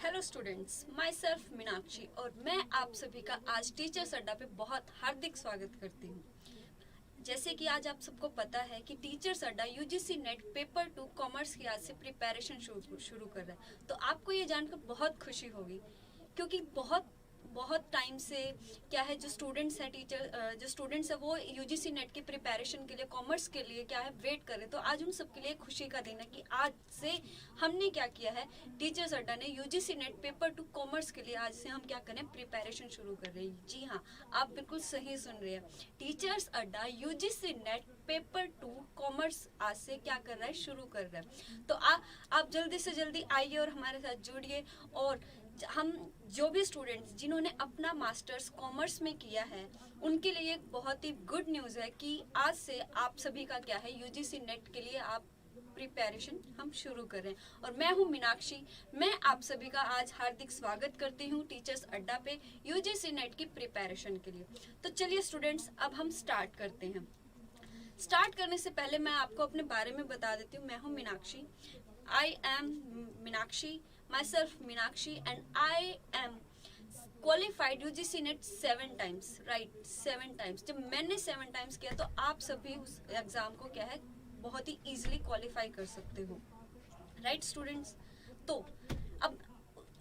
Hello students, my self Meenakshi और मैं आप सभी का आज टीचर्स अड्डा पे बहुत हार्दिक स्वागत करती हूँ। जैसे कि आज आप सबको पता है कि टीचर्स अड्डा यूजीसी नेट पेपर 2 कॉमर्स की आज से प्रिपरेशन शुरू कर रहा है। तो आपको ये जानकर बहुत खुशी होगी क्योंकि बहुत टाइम से क्या है जो स्टूडेंट्स है वो यूजीसी नेट की प्रिपरेशन के लिए कॉमर्स के लिए क्या है वेट कर रहे। तो आज उन सबके लिए खुशी का दिन है कि आज से हमने क्या किया है, टीचर्स अड्डा ने यूजीसी नेट पेपर 2 कॉमर्स के लिए आज से हम क्या करें, प्रिपरेशन शुरू कर रहे हैं। जी हाँ, आप बिल्कुल सही सुन रहे हैं। टीचर्स अड्डा यूजीसी नेट पेपर 2 कॉमर्स आज से क्या कर रहा है, शुरू कर रहा है। तो आप जल्दी से जल्दी आइए और हमारे साथ जुड़िए। और हम जो भी स्टूडेंट्स जिन्होंने अपना मास्टर्स कॉमर्स में किया है उनके लिए एक बहुत ही गुड न्यूज़ है कि आज से आप सभी का क्या है, यूजीसी नेट के लिए आप प्रिपरेशन हम शुरू करें। और मैं हूं मीनाक्षी, मैं आप सभी का आज हार्दिक स्वागत करती हूं टीचर्स अड्डा पे यूजीसी नेट की प्रिपरेशन के लिए। तो चलिए स्टूडेंट्स, अब हम स्टार्ट करते हैं। स्टार्ट करने से पहले मैं आपको अपने बारे में बता देती हूँ। मैं हूँ Meenakshi, I am Meenakshi, myself Meenakshi, and I am qualified UGC NET 7 times, right? 7 times। जब मैंने 7 times किया तो आप सभी उस एग्जाम को क्या है बहुत ही इजीली क्वालिफाई कर सकते हो, राइट स्टूडेंट्स। तो अब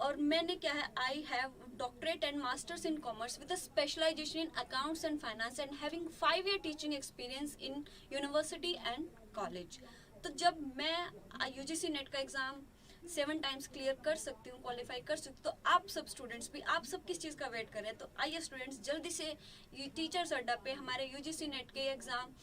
और मैंने क्या है, I have doctorate and masters in commerce with a specialisation in accounts and finance and having 5 year teaching experience in university and college. तो जब मैं यूजीसी नेट का एग्जाम 7 times क्लियर कर सकती हूँ, क्वालिफाई कर सकती हूँ, तो आप सब स्टूडेंट्स भी, आप सब किस चीज़ का वेट कर रहे हैं? तो आइए स्टूडेंट्स जल्दी से टीचर्स अड्डा पे हमारे यूजीसी नेट के एग्जाम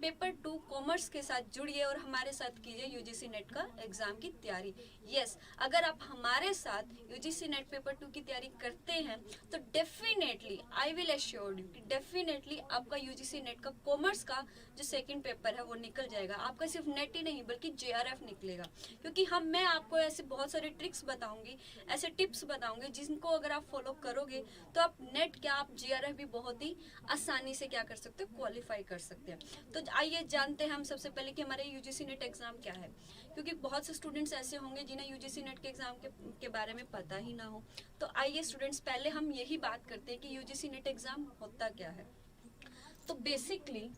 पेपर 2 कॉमर्स के साथ जुड़िए और हमारे साथ कीजिए यूजीसी नेट का एग्जाम की तैयारी। यस, अगर आप हमारे साथ यूजीसी नेट पेपर 2 की तैयारी करते हैं तो definitely I will assure you कि डेफिनेटली आपका यूजीसी नेट का कॉमर्स का जो सेकंड पेपर है वो निकल जाएगा। आपका सिर्फ नेट ही नहीं बल्कि जेआरएफ निकलेगा, क्योंकि मैं आपको ऐसे बहुत सारे ट्रिक्स बताऊंगी, ऐसे टिप्स बताऊंगी जिनको अगर आप फॉलो करोगे तो आप नेट क्या, आप जेआरएफ भी बहुत ही आसानी से क्या कर सकते हो, क्वालिफाई कर सकते हैं। तो आइए जानते हैं हम सबसे पहले कि हमारे यूजीसी नेट एग्जाम क्या है, क्योंकि बहुत से स्टूडेंट्स ऐसे होंगे जिन्हें यूजीसी नेट के एग्जाम के बारे में पता ही ना हो। तो आइए स्टूडेंट्स पहले हम यही बात करते हैं कि यूजीसी नेट एग्जाम होता क्या है। तो basically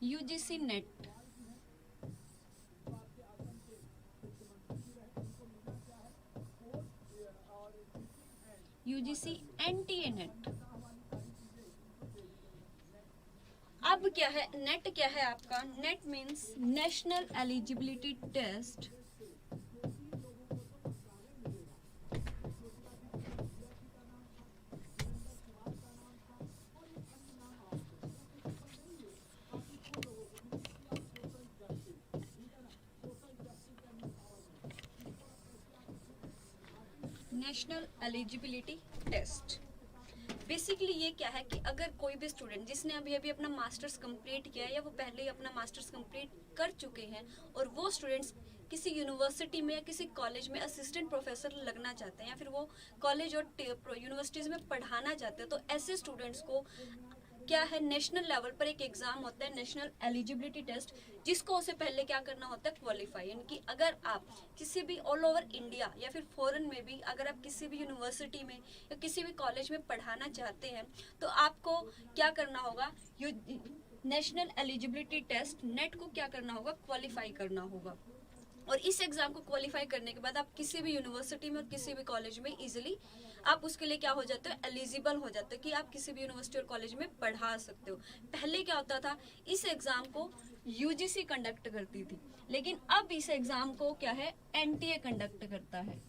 UGC NET UGC NTA NET. अब क्या है नेट, क्या है आपका NET means national eligibility test national eligibility test. Basically ये क्या है कि अगर कोई भी स्टूडेंट जिसने अभी अपना मास्टर्स कंप्लीट किया है या वो पहले ही अपना मास्टर्स कंप्लीट कर चुके हैं और वो स्टूडेंट्स किसी यूनिवर्सिटी में या किसी कॉलेज में असिस्टेंट प्रोफेसर लगना चाहते हैं या फिर वो कॉलेज और यूनिवर्सिटीज़ में पढ़ाना चाहते हैं, तो ऐसे स्टूडेंट्स को क्या है, नेशनल लेवल पर एक एग्जाम होता है नेशनल एलिजिबिलिटी टेस्ट, जिसको उससे पहले क्या करना होता है, क्वालिफाई। यानी कि अगर आप किसी भी ऑल ओवर इंडिया या फिर फॉरेन में भी अगर आप किसी भी यूनिवर्सिटी में या किसी भी कॉलेज में पढ़ाना चाहते हैं तो आपको क्या करना होगा, नेशनल एलिजिबिलिटी टेस्ट नेट को क्या करना होगा, क्वालिफाई करना होगा। और इस एग्जाम को क्वालिफाई करने के बाद आप किसी भी यूनिवर्सिटी में और किसी भी कॉलेज में इजीली आप उसके लिए क्या हो जाते हो, एलिजिबल हो जाते हो कि आप किसी भी यूनिवर्सिटी और कॉलेज में पढ़ा सकते हो। पहले क्या होता था, इस एग्जाम को यूजीसी कंडक्ट करती थी, लेकिन अब इस एग्जाम को क्या है, एनटीए कंडक्ट करता है।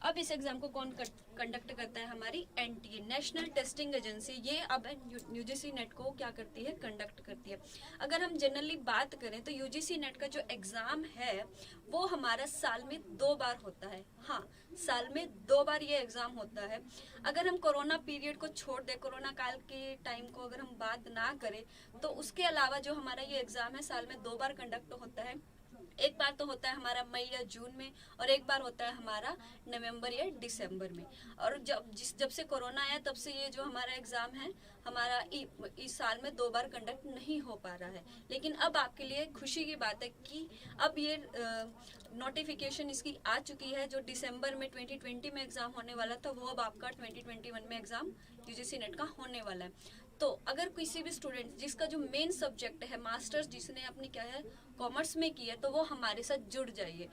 अब इस एग्जाम को कौन कंडक्ट करता है, हमारी एनटीए नेशनल टेस्टिंग एजेंसी। ये अब यूजीसी नेट को क्या करती है, कंडक्ट करती है। अगर हम जनरली बात करें तो यूजीसी नेट का जो एग्जाम है वो हमारा साल में 2 बार होता है। हाँ, साल में 2 बार ये एग्जाम होता है। अगर हम कोरोना पीरियड को छोड़ दें, कोरोना काल के टाइम को अगर हम बात ना करें तो उसके अलावा जो हमारा ये एग्जाम है साल में 2 बार कंडक्ट होता है। एक बार तो होता है हमारा मई या जून में, और एक बार होता है हमारा नवंबर या दिसंबर में। और जब से कोरोना आया तब से ये जो हमारा एग्जाम है हमारा इस साल में 2 बार कंडक्ट नहीं हो पा रहा है। लेकिन अब आपके लिए खुशी की बात है कि अब ये नोटिफिकेशन इसकी आ चुकी है। जो दिसंबर में 2020 में एग्जाम होने वाला था वो अब आपका 2021 में एग्जाम यूजीसी नेट का होने वाला है। तो अगर किसी भी स्टूडेंट जिसका जो मेन सब्जेक्ट है मास्टर्स, जिसने अपनी क्या है कॉमर्स में की है, तो वो हमारे साथ जुड़ जाइए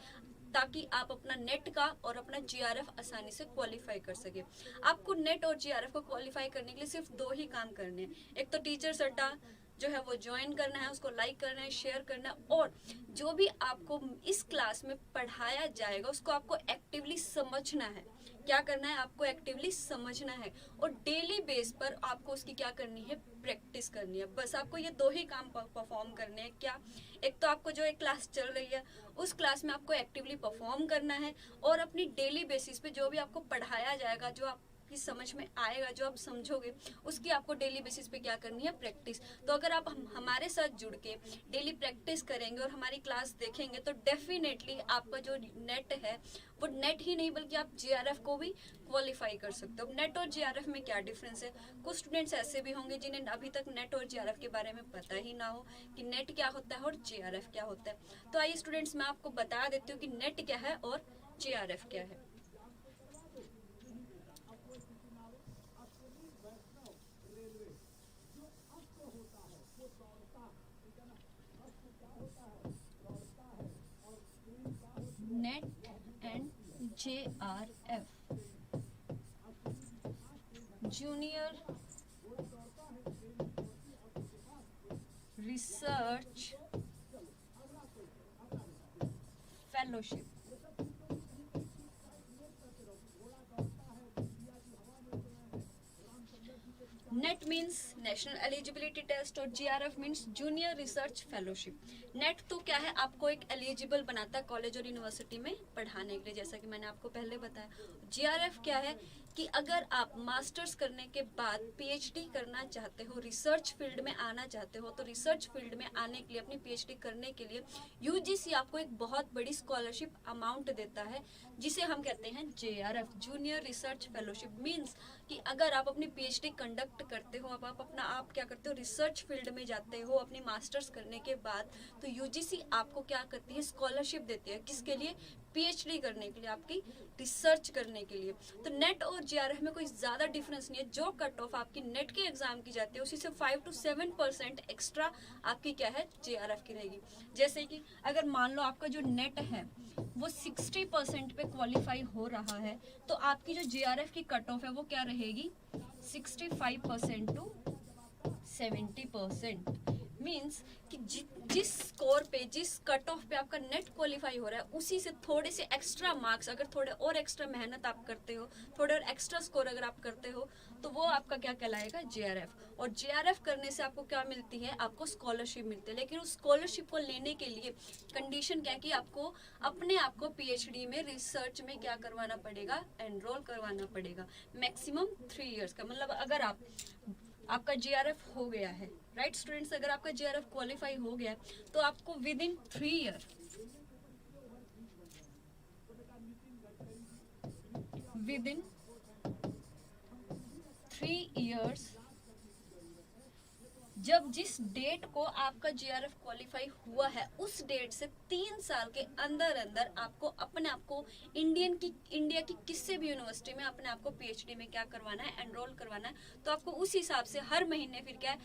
ताकि आप अपना नेट का और अपना जीआरएफ आसानी से क्वालिफाई कर सके। आपको नेट और जीआरएफ को क्वालिफाई करने के लिए सिर्फ 2 ही काम करने हैं। एक तो टीचर्स अड्डा जो है वो ज्वाइन करना है, उसको लाइक करना है, शेयर करना है, और जो भी आपको इस क्लास में पढ़ाया जाएगा उसको आपको एक्टिवली समझना है। क्या करना है, आपको एक्टिवली समझना है और डेली बेस पर आपको उसकी क्या करनी है, प्रैक्टिस करनी है। बस आपको ये 2 ही काम परफॉर्म करने हैं। क्या, एक तो आपको जो एक क्लास चल रही है उस क्लास में आपको एक्टिवली परफॉर्म करना है, और अपनी डेली बेसिस पे जो भी आपको पढ़ाया जाएगा, जो आपकी समझ में आएगा, जो आप समझोगे, उसकी आपको डेली बेसिस पे क्या करनी है, प्रैक्टिस। तो अगर आप हमारे साथ जुड़ के डेली प्रैक्टिस करेंगे और हमारी क्लास देखेंगे तो डेफिनेटली आपका जो नेट है वो नेट ही नहीं बल्कि आप जीआरएफ को भी क्वालिफाई कर सकते हो। नेट और जीआरएफ में क्या डिफरेंस है? कुछ स्टूडेंट्स ऐसे भी होंगे जिन्हें अभी तक नेट और जीआरएफ के बारे में पता ही ना हो कि नेट क्या होता है और जीआरएफ क्या होता है। तो आइए स्टूडेंट्स, मैं आपको बता देती हूँ कि नेट क्या है और जीआरएफ क्या है। NET and JRF, junior research fellowship. NET means national eligibility test और JRF means junior research fellowship. NET तो क्या है, आपको एक एलिजिबल बनाता है कॉलेज और यूनिवर्सिटी में पढ़ाने के लिए, जैसा कि मैंने आपको पहले बताया। जीआरएफ क्या है कि अगर आप मास्टर्स करने के बाद पीएचडी करना चाहते हो, रिसर्च फील्ड में आना चाहते हो, तो रिसर्च फील्ड में आने के लिए, अपनी पीएचडी करने के लिए यूजीसी आपको एक बहुत बड़ी स्कॉलरशिप अमाउंट देता है जिसे हम कहते हैं JRF, junior research fellowship. Means कि अगर आप अपनी पीएचडी कंडक्ट करते हो, अब आप क्या करते हो, रिसर्च फील्ड में जाते हो अपनी मास्टर्स करने के बाद, तो यूजीसी आपको क्या करती है, स्कॉलरशिप देती है। किसके लिए? पीएचडी करने के लिए, आपकी रिसर्च करने के लिए। तो नेट और जीआरएफ में कोई ज्यादा डिफरेंस नहीं है। जो कट ऑफ आपकी नेट के एग्जाम की जाती है उसी से 5 to 7% एक्स्ट्रा आपकी क्या है, जीआरएफ की रहेगी। जैसे कि अगर मान लो आपका जो नेट है वो 60% पे क्वालिफाई हो रहा है, तो आपकी जो जीआरएफ की कट ऑफ है वो क्या रहेगी, 65% to 70%। मीन्स कि जिस स्कोर पे, जिस कट ऑफ पे आपका नेट क्वालिफाई हो रहा है, उसी से थोड़े से एक्स्ट्रा मार्क्स, अगर थोड़े और एक्स्ट्रा मेहनत आप करते हो, थोड़े और एक्स्ट्रा स्कोर अगर आप करते हो, तो वो आपका क्या कहलाएगा, जेआरएफ। और जेआरएफ करने से आपको क्या मिलती है, आपको स्कॉलरशिप मिलती है। लेकिन उस स्कॉलरशिप को लेने के लिए कंडीशन क्या है कि आपको अपने आप को पीएचडी में, रिसर्च में क्या करवाना पड़ेगा, एनरोल करवाना पड़ेगा। मैक्सिमम 3 इयर्स का, मतलब अगर आपका जीआरएफ हो गया है, राइट स्टूडेंट्स, अगर आपका जीआरएफ क्वालिफाई हो गया है तो आपको with in 3 year, with in 3 years, जब जिस डेट को आपका जीआरएफ क्वालिफाई हुआ है उस डेट से 3 साल के अंदर अंदर आपको अपने आप को इंडिया की किसी भी यूनिवर्सिटी में अपने आप को पीएचडी में क्या करवाना है, एनरोल करवाना है। तो आपको उस हिसाब से हर महीने फिर क्या है,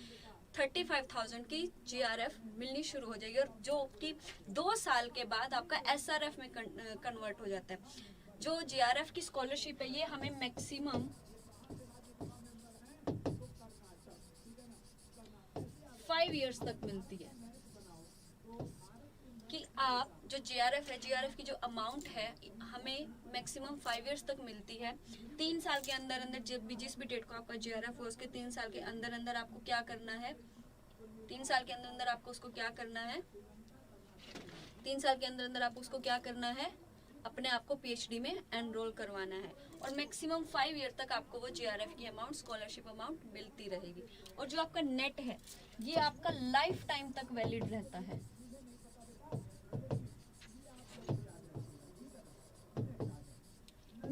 35,000 की जीआरएफ मिलनी शुरू हो जाएगी, और जो कि 2 साल के बाद आपका एसआरएफ में कन्वर्ट हो जाता है। जो जीआरएफ की स्कॉलरशिप है ये हमें मैक्सिमम 5 इयर्स तक मिलती है। कि आप जो जीआरएफ है, जीआरएफ की जो अमाउंट है हमें मैक्सिमम 5 इयर्स तक मिलती है। 3 साल के अंदर अंदर, जब भी जिस भी डेट को आपका जीआरएफ हो उसके 3 साल के अंदर अंदर आपको क्या करना है, 3 साल के अंदर अंदर आपको उसको क्या करना है, 3 साल के अंदर अंदर आपको उसको क्या करना है, अपने आप को पीएचडी में एनरोल करवाना है। और मैक्सिमम 5 ईयर तक आपको वो जीआरएफ की अमाउंट, स्कॉलरशिप अमाउंट मिलती रहेगी। और जो आपका नेट है ये आपका लाइफ टाइम तक वैलिड रहता है।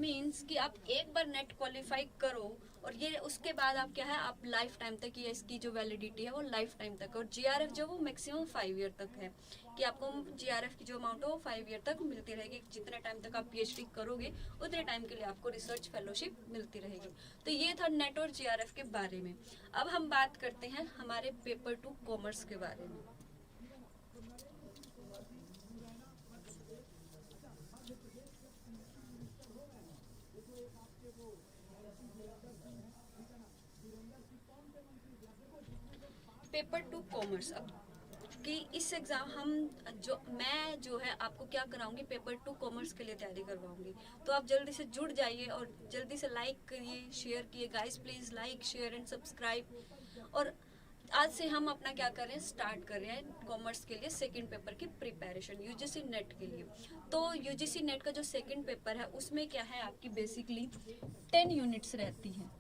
मीन्स कि आप एक बार नेट क्वालिफाई करो और ये उसके बाद आप क्या है, आप लाइफ टाइम तक, ये इसकी जो वैलिडिटी है वो लाइफ टाइम तक, और जीआरएफ जो वो मैक्सिमम 5 ईयर तक है, कि आपको जीआरएफ की जो अमाउंट है वो 5 ईयर तक मिलती रहेगी। जितने टाइम तक आप पीएचडी करोगे उतने टाइम के लिए आपको रिसर्च फेलोशिप मिलती रहेगी। तो ये था नेट और जीआरएफ के बारे में। अब हम बात करते हैं हमारे पेपर 2 कॉमर्स के बारे में। पेपर 2 कॉमर्स, अब कि इस एग्जाम हम मैं जो है आपको क्या कराऊंगी, पेपर 2 कॉमर्स के लिए तैयारी करवाऊंगी। तो आप जल्दी से जुड़ जाइए और जल्दी से लाइक करिए, शेयर किए guys, please like share and subscribe. और आज से हम अपना क्या कर रहे हैं, स्टार्ट कर रहे हैं कॉमर्स के लिए सेकंड पेपर की प्रिपरेशन यूजीसी नेट के लिए। तो यूजीसी नेट का जो सेकंड पेपर है उसमें क्या है, आपकी बेसिकली 10 यूनिट्स रहती हैं।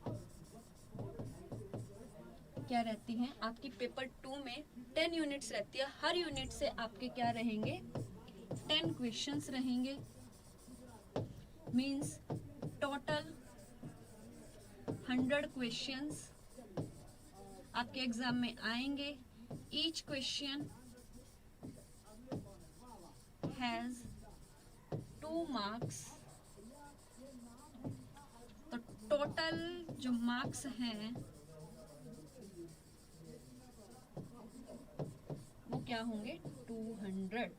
क्या रहती हैं आपकी पेपर 2 में 10 यूनिट्स रहती है। हर यूनिट से आपके क्या रहेंगे, 10 क्वेश्चंस रहेंगे। मींस टोटल 100 क्वेश्चंस आपके एग्जाम में आएंगे। Each question has 2 marks. तो टोटल जो मार्क्स हैं वो क्या होंगे, 200।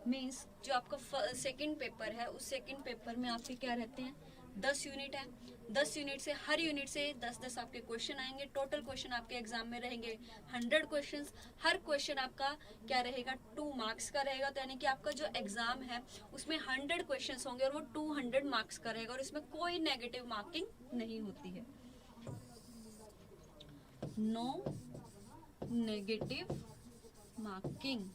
मीन्स जो आपका सेकंड पेपर है उस सेकंड पेपर में आपके क्या रहते हैं, 10 यूनिट है। 10 यूनिट से, हर यूनिट से 10-10 आपके क्वेश्चन आएंगे। टोटल क्वेश्चन आपके एग्जाम में रहेंगे 100 क्वेश्चंस। हर क्वेश्चन आपका क्या रहेगा, 2 मार्क्स का रहेगा। तो यानी कि आपका जो एग्जाम है उसमें 100 क्वेश्चंस होंगे और वो 200 मार्क्स का रहेगा, और इसमें कोई नेगेटिव मार्किंग नहीं होती है। No negative marking.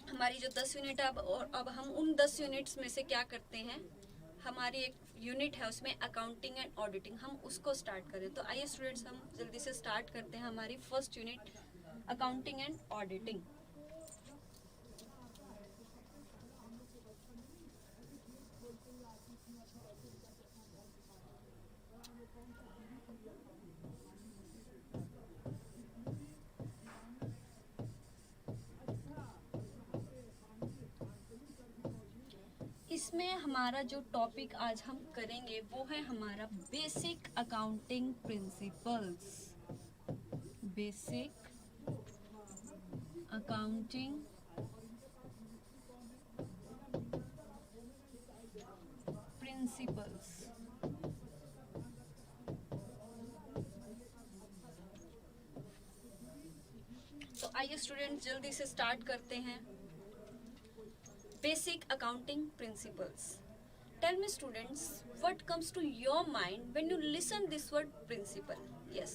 हमारी जो 10 यूनिट है, अब हम उन 10 यूनिट्स में से क्या करते हैं, हमारी एक यूनिट है उसमें अकाउंटिंग एंड ऑडिटिंग, हम उसको स्टार्ट करें। तो आइए स्टूडेंट्स, हम जल्दी से स्टार्ट करते हैं हमारी first unit accounting and auditing. इसमें हमारा जो टॉपिक आज हम करेंगे वो है हमारा basic accounting principles. Basic accounting principles. तो आइए स्टूडेंट जल्दी से स्टार्ट करते हैं। Basic accounting principles. Tell me students, what comes to your mind when you listen this word principle? Yes,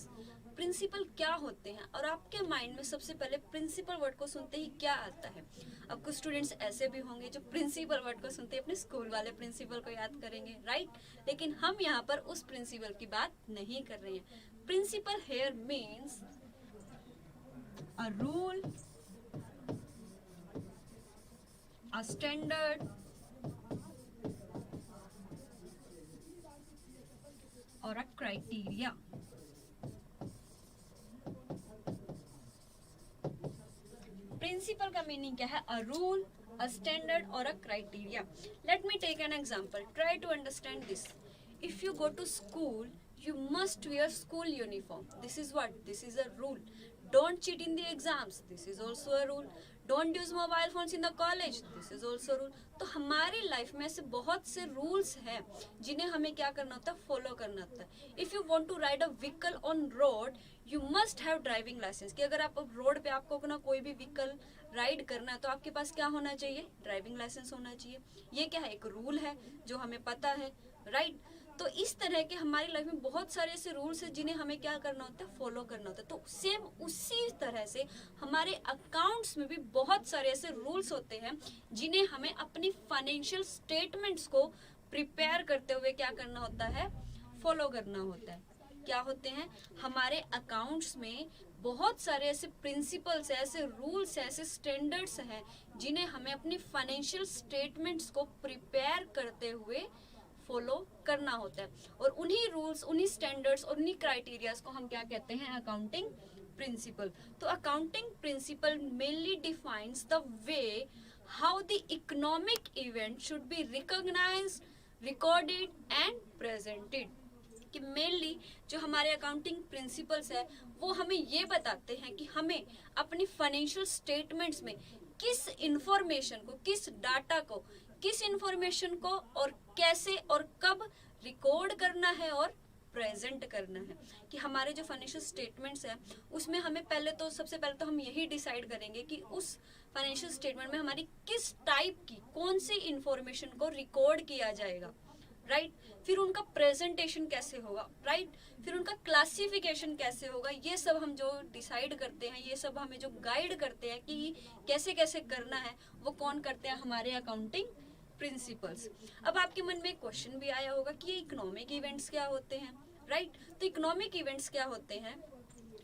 principle क्या होते हैं, और आपके माइंड में सबसे पहले प्रिंसिपल वर्ड को सुनते ही क्या आता है? अब कुछ स्टूडेंट्स ऐसे भी होंगे जो प्रिंसिपल वर्ड को सुनते ही अपने स्कूल वाले प्रिंसिपल को याद करेंगे, राइट? लेकिन हम यहाँ पर उस प्रिंसिपल की बात नहीं कर रहे हैं। Principle here means a rule, a standard, or a criteria. Principle का मीनिंग क्या है? अ रूल, अ स्टैंडर्ड और a criteria. Let me take an example, try to understand this. If you go to school, you must wear school uniform. This is what? This is a rule. Don't cheat in the exams. This is also a rule. Don't use mobile phones in the college. This is also a rule. तो हमारी life में ऐसे बहुत से rules हैं जिन्हें हमें क्या करना होता है, फॉलो करना होता है। If you want to ride a vehicle on road, you must have driving licence. कि अगर आप रोड पे आपको अपना कोई भी व्हीकल राइड करना है तो आपके पास क्या होना चाहिए, ड्राइविंग लाइसेंस होना चाहिए। ये क्या है, एक रूल है जो हमें पता है, राइट? तो इस तरह के हमारी लाइफ में बहुत सारे ऐसे रूल्स हैं जिन्हें हमें क्या करना होता है, फॉलो करना होता है। तो सेम उसी तरह से हमारे अकाउंट्स में भी बहुत सारे ऐसे रूल्स होते हैं जिन्हें हमें अपनी फाइनेंशियल स्टेटमेंट्स को प्रिपेयर करते हुए क्या करना होता है, फॉलो करना होता है। क्या होते हैं, हमारे अकाउंट्स में बहुत सारे ऐसे प्रिंसिपल्स हैं, ऐसे रूल्स हैं, ऐसे स्टैंडर्ड्स हैं जिन्हें हमें अपनी फाइनेंशियल स्टेटमेंट्स को प्रिपेयर करते हुए फॉलो करना होता है। और उन्हीं रूल्स, उन्हीं स्टैंडर्ड्स और उन्हीं क्राइटेरियाज को हम क्या कहते हैं, अकाउंटिंग प्रिंसिपल। तो accounting principle mainly defines the way how the economic event should be recognised, recorded and presented. कि मेनली जो हमारे अकाउंटिंग प्रिंसिपल्स है वो हमें ये बताते हैं कि हमें अपनी फाइनेंशियल स्टेटमेंट्स में किस इंफॉर्मेशन को, किस डाटा को, किस इंफॉर्मेशन को और कैसे और कब रिकॉर्ड करना है और प्रेजेंट करना है। कि हमारे जो फाइनेंशियल स्टेटमेंट्स है उसमें हमें सबसे पहले तो हम यही डिसाइड करेंगे कि उस फाइनेंशियल स्टेटमेंट में हमारी किस टाइप की, कौन सी इंफॉर्मेशन को रिकॉर्ड किया जाएगा, राइट। फिर उनका प्रेजेंटेशन कैसे होगा, राइट। फिर उनका क्लासिफिकेशन कैसे होगा, ये सब हम जो डिसाइड करते हैं, ये सब हमें जो गाइड करते हैं कि कैसे कैसे करना है, वो कौन करते हैं, हमारे अकाउंटिंग प्रिंसिपल्स। अब आपके मन में एक क्वेश्चन भी आया होगा कि ये इकोनॉमिक इवेंट्स क्या होते हैं, राइट। तो इकोनॉमिक इवेंट्स क्या होते हैं,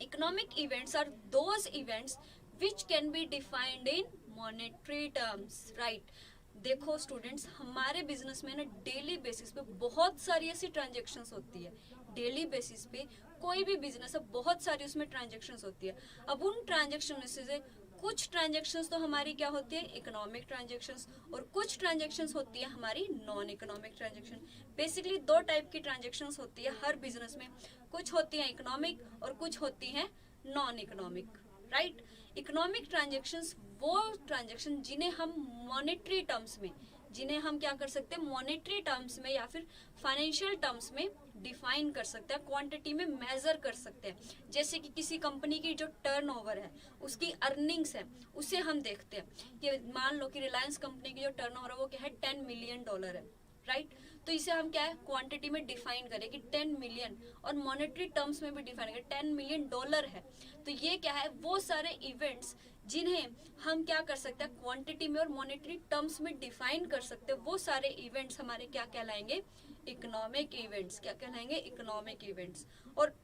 economic events are those events which can be defined in monetary terms, right. देखो स्टूडेंट्स, हमारे बिजनेस में ना डेली बेसिस पे बहुत सारी ऐसी ट्रांजेक्शन्स होती है। डेली बेसिस पे कोई भी बिजनेस है, बहुत सारी उसमें ट्रांजेक्शन्स होती है। अब उन ट्रांजेक्शन में से कुछ ट्रांजेक्शन्स तो हमारी क्या होती है, इकोनॉमिक ट्रांजेक्शन्स, और कुछ ट्रांजेक्शन्स होती है हमारी नॉन इकोनॉमिक ट्रांजेक्शन। बेसिकली दो टाइप की ट्रांजेक्शन्स होती है हर बिजनेस में, कुछ होती है इकोनॉमिक और कुछ होती है non economic, right. Economic transactions वो ट्रांजेक्शन जिन्हें हम मॉनेटरी टर्म्स में, जिन्हें हम क्या कर सकते हैं, मॉनेटरी टर्म्स में या फिर फाइनेंशियल टर्म्स में डिफाइन कर सकते हैं, क्वांटिटी में मेजर कर सकते हैं। जैसे कि किसी कंपनी की जो टर्नओवर है, उसकी अर्निंग्स है, उसे हम देखते हैं कि मान लो कि रिलायंस कंपनी की जो टर्नओवर है वो क्या है, $10 मिलियन है, राइट। तो इसे हम क्या है, क्वांटिटी में डिफाइन करें कि 10 मिलियन, और मॉनेटरी टर्म्स में भी डिफाइन करें $10 मिलियन है। तो ये क्या है, वो सारे इवेंट्स जिन्हें हम क्या कर सकते हैं, क्वांटिटी में और मॉनेटरी टर्म्स में डिफाइन कर सकते हैं, वो सारे इवेंट्स हमारे क्या कहलाएंगे, इकोनॉमिक इवेंट्स। क्या कहलाएंगे, इकोनॉमिक इवेंट्स। और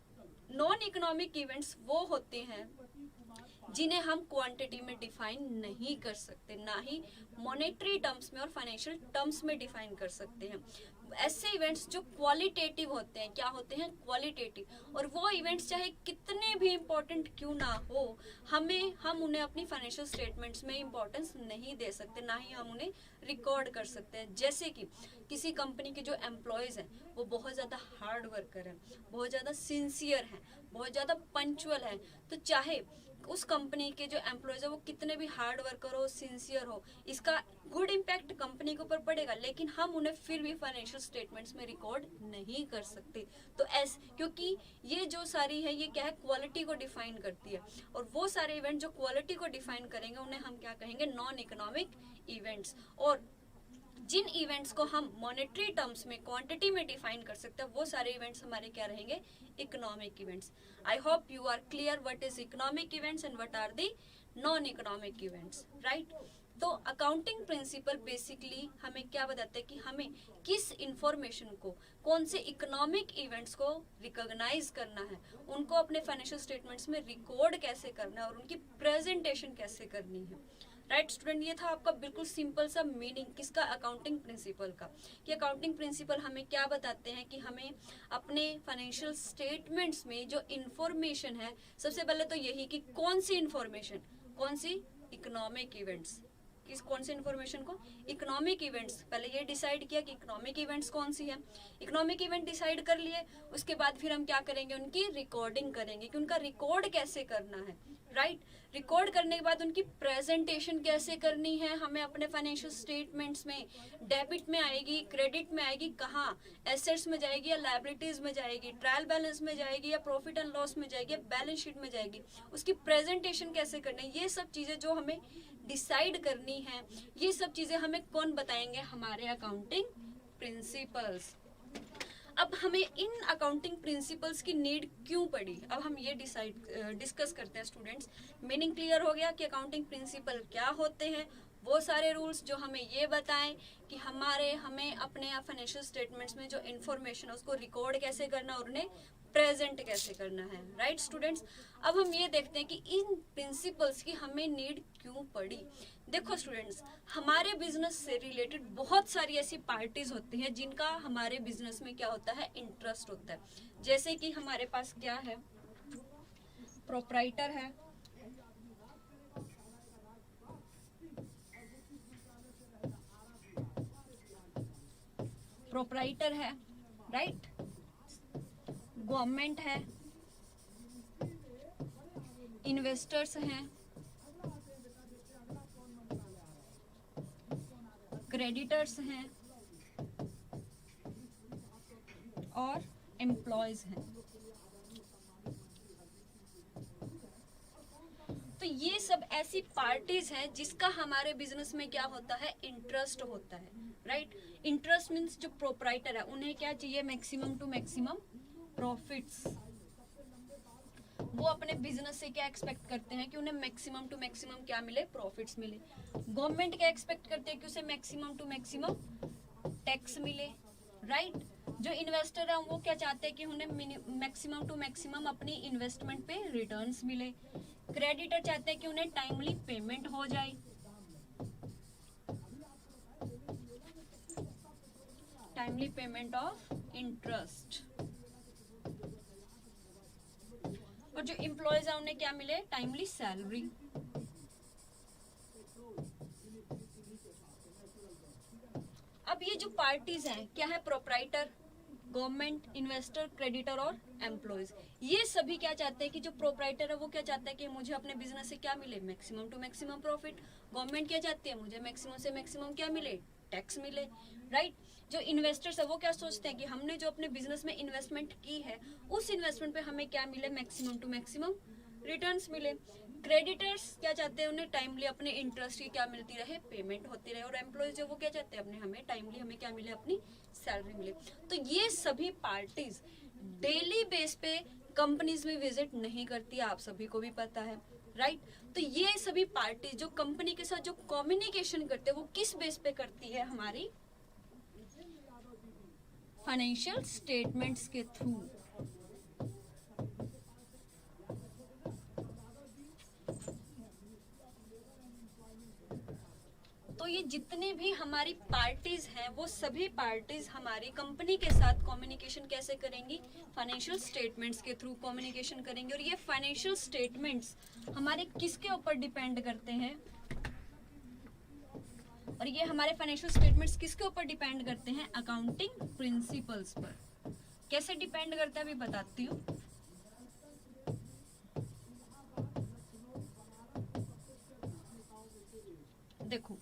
नॉन इकोनॉमिक इवेंट्स वो होते हैं जिन्हें हम क्वांटिटी में डिफाइन नहीं कर सकते, ना ही मॉनेटरी टर्म्स में और फाइनेंशियल टर्म्स में डिफाइन कर सकते हैं। ऐसे इवेंट्स जो क्वालिटेटिव होते हैं, क्या होते हैं, क्वालिटेटिव। और वो इवेंट्स चाहे कितने भी इम्पोर्टेंट क्यों ना हो, हम उन्हें अपनी फाइनेंशियल स्टेटमेंट्स में इम्पोर्टेंस नहीं दे सकते, ना ही हम उन्हें रिकॉर्ड कर सकते हैं। जैसे कि किसी कंपनी के जो एम्प्लॉयज हैं वो बहुत ज़्यादा हार्ड वर्कर हैं, बहुत ज़्यादा सिंसियर हैं, बहुत ज़्यादा पंक्चुअल हैं, तो चाहे उस कंपनी के जो एम्प्लॉयज है वो कितने भी हार्ड वर्कर हो, सिंसियर हो, इसका गुड इम्पैक्ट कंपनी के ऊपर पड़ेगा, लेकिन हम उन्हें फिर भी फाइनेंशियल स्टेटमेंट्स में रिकॉर्ड नहीं कर सकते। तो क्योंकि ये जो सारी है, ये क्या है, क्वालिटी को डिफाइन करती है। और वो सारे इवेंट जो क्वालिटी को डिफाइन करेंगे उन्हें हम क्या कहेंगे, नॉन इकोनॉमिक इवेंट्स। और जिन इवेंट्स को हम मॉनेटरी टर्म्स में, क्वांटिटी में डिफाइन कर सकते हैं, वो सारे इवेंट्स हमारे क्या रहेंगे, economic events. I hope you are clear what is economic events and what are the non economic events, right. तो अकाउंटिंग प्रिंसिपल बेसिकली हमें क्या बताते हैं कि हमें किस इंफॉर्मेशन को, कौन से इकोनॉमिक इवेंट्स को रिकॉग्नाइज करना है, उनको अपने फाइनेंशियल स्टेटमेंट्स में रिकॉर्ड कैसे करना है और उनकी प्रेजेंटेशन कैसे करनी है, राइट स्टूडेंट। ये था आपका बिल्कुल सिंपल सा मीनिंग किसका, अकाउंटिंग प्रिंसिपल का। कि अकाउंटिंग प्रिंसिपल हमें क्या बताते हैं कि हमें अपने फाइनेंशियल स्टेटमेंट्स में जो इंफॉर्मेशन है, सबसे पहले तो यही कि कौन सी इंफॉर्मेशन, कौन सी, इकोनॉमिक इवेंट्स, कौन सी इन्फॉर्मेशन को, इकोनॉमिक इवेंट्स। पहले ये डिसाइड किया कि इकोनॉमिक इवेंट्स कौन सी है, इकोनॉमिक इवेंट डिसाइड कर लिए, उसके बाद फिर हम क्या करेंगे, उनकी रिकॉर्डिंग करेंगे कि उनका रिकॉर्ड कैसे करना है, राइट। रिकॉर्ड करने के बाद उनकी प्रेजेंटेशन कैसे करनी है हमें अपने फाइनेंशियल स्टेटमेंट्स में, डेबिट में आएगी, क्रेडिट में आएगी, कहाँ, एसेट्स में जाएगी या लायबिलिटीज में जाएगी, ट्रायल बैलेंस में जाएगी या प्रॉफिट एंड लॉस में जाएगी या बैलेंस शीट में जाएगी, उसकी प्रेजेंटेशन कैसे करनी है, ये सब चीजें जो हमें डिसाइड करनी है, ये सब चीजें हमें कौन बताएंगे, हमारे अकाउंटिंग प्रिंसिपल्स। अब हमें इन अकाउंटिंग प्रिंसिपल्स की नीड क्यों पड़ी, अब हम ये डिस्कस करते हैं स्टूडेंट्स। मीनिंग क्लियर हो गया कि अकाउंटिंग प्रिंसिपल क्या होते हैं, वो सारे रूल्स जो हमें ये बताएं कि हमें अपने फाइनेंशियल स्टेटमेंट्स में जो इन्फॉर्मेशन है उसको रिकॉर्ड कैसे करना और उन्हें प्रेजेंट कैसे करना है। राइट स्टूडेंट्स, अब हम ये देखते हैं कि इन प्रिंसिपल्स की हमें नीड क्यों पड़ी। देखो स्टूडेंट्स, हमारे बिजनेस से रिलेटेड बहुत सारी ऐसी पार्टीज होती हैं जिनका हमारे बिजनेस में क्या होता है, इंटरेस्ट होता है। जैसे कि हमारे पास क्या है, प्रोप्राइटर है, प्रोप्राइटर है, राइट, गवर्नमेंट है, इन्वेस्टर्स हैं, क्रेडिटर्स हैं और एम्प्लॉयज हैं। तो ये सब ऐसी पार्टीज हैं जिसका हमारे बिजनेस में क्या होता है, इंटरेस्ट होता है। राइट, इंटरेस्ट मीन्स जो प्रोप्राइटर है उन्हें क्या चाहिए, मैक्सिमम टू मैक्सिमम प्रॉफिट्स। वो अपने बिजनेस से क्या एक्सपेक्ट करते हैं कि उन्हें मैक्सिमम टू मैक्सिमम क्या मिले, प्रॉफिट्स मिले। गवर्नमेंट क्या एक्सपेक्ट करते हैं कि उसे मैक्सिमम टू मैक्सिमम टैक्स मिले। राइट, जो इन्वेस्टर है वो क्या चाहते हैं कि उन्हें मैक्सिमम टू मैक्सिमम अपनी इन्वेस्टमेंट पे रिटर्न्स मिले। क्रेडिटर चाहते हैं कि उन्हें टाइमली पेमेंट हो जाए। Timely payment of interest. और जो एम्प्लॉयज है उन्हें क्या मिले, टाइमली सैलरी। अब ये जो पार्टीज हैं क्या है, प्रोप्राइटर, गवर्नमेंट, इन्वेस्टर, क्रेडिटर और एम्प्लॉयज। ये सभी क्या चाहते हैं कि जो प्रोप्राइटर है वो क्या चाहता है कि मुझे अपने बिजनेस से क्या मिले, maximum to maximum profit. Government क्या चाहती है, मुझे मैक्सिमम से मैक्सिमम क्या मिले, टैक्स मिले। राइट, जो इन्वेस्टर्स है वो क्या सोचते हैं कि हमने जो अपने बिजनेस में इन्वेस्टमेंट की है उस इन्वेस्टमेंट पे हमें क्या मिले, मैक्सिमम टू मैक्सिमम रिटर्न्स मिले। क्रेडिटर्स क्या चाहते हैं, उन्हें टाइमली अपने इंटरेस्ट की क्या मिलती रहे, पेमेंट होती रहे। और एम्प्लॉयज जो वो क्या चाहते हैं, हमें क्या मिले, अपनी सैलरी मिले। तो ये सभी पार्टीज डेली बेस पे कंपनीज में विजिट नहीं करती, आप सभी को भी पता है। राइट, तो ये सभी पार्टी जो कंपनी के साथ जो कम्युनिकेशन करते हैं वो किस बेस पे करती है, हमारी फाइनेंशियल स्टेटमेंट्स के थ्रू। तो ये जितने भी हमारी पार्टीज हैं वो सभी पार्टीज हमारी कंपनी के साथ कम्युनिकेशन कैसे करेंगी, फाइनेंशियल स्टेटमेंट्स के थ्रू कम्युनिकेशन करेंगे। और ये फाइनेंशियल स्टेटमेंट्स हमारे किसके ऊपर डिपेंड करते हैं, और ये हमारे फाइनेंशियल स्टेटमेंट्स किसके ऊपर डिपेंड करते हैं, अकाउंटिंग प्रिंसिपल्स पर। कैसे डिपेंड करता है अभी बताती हूँ। देखो,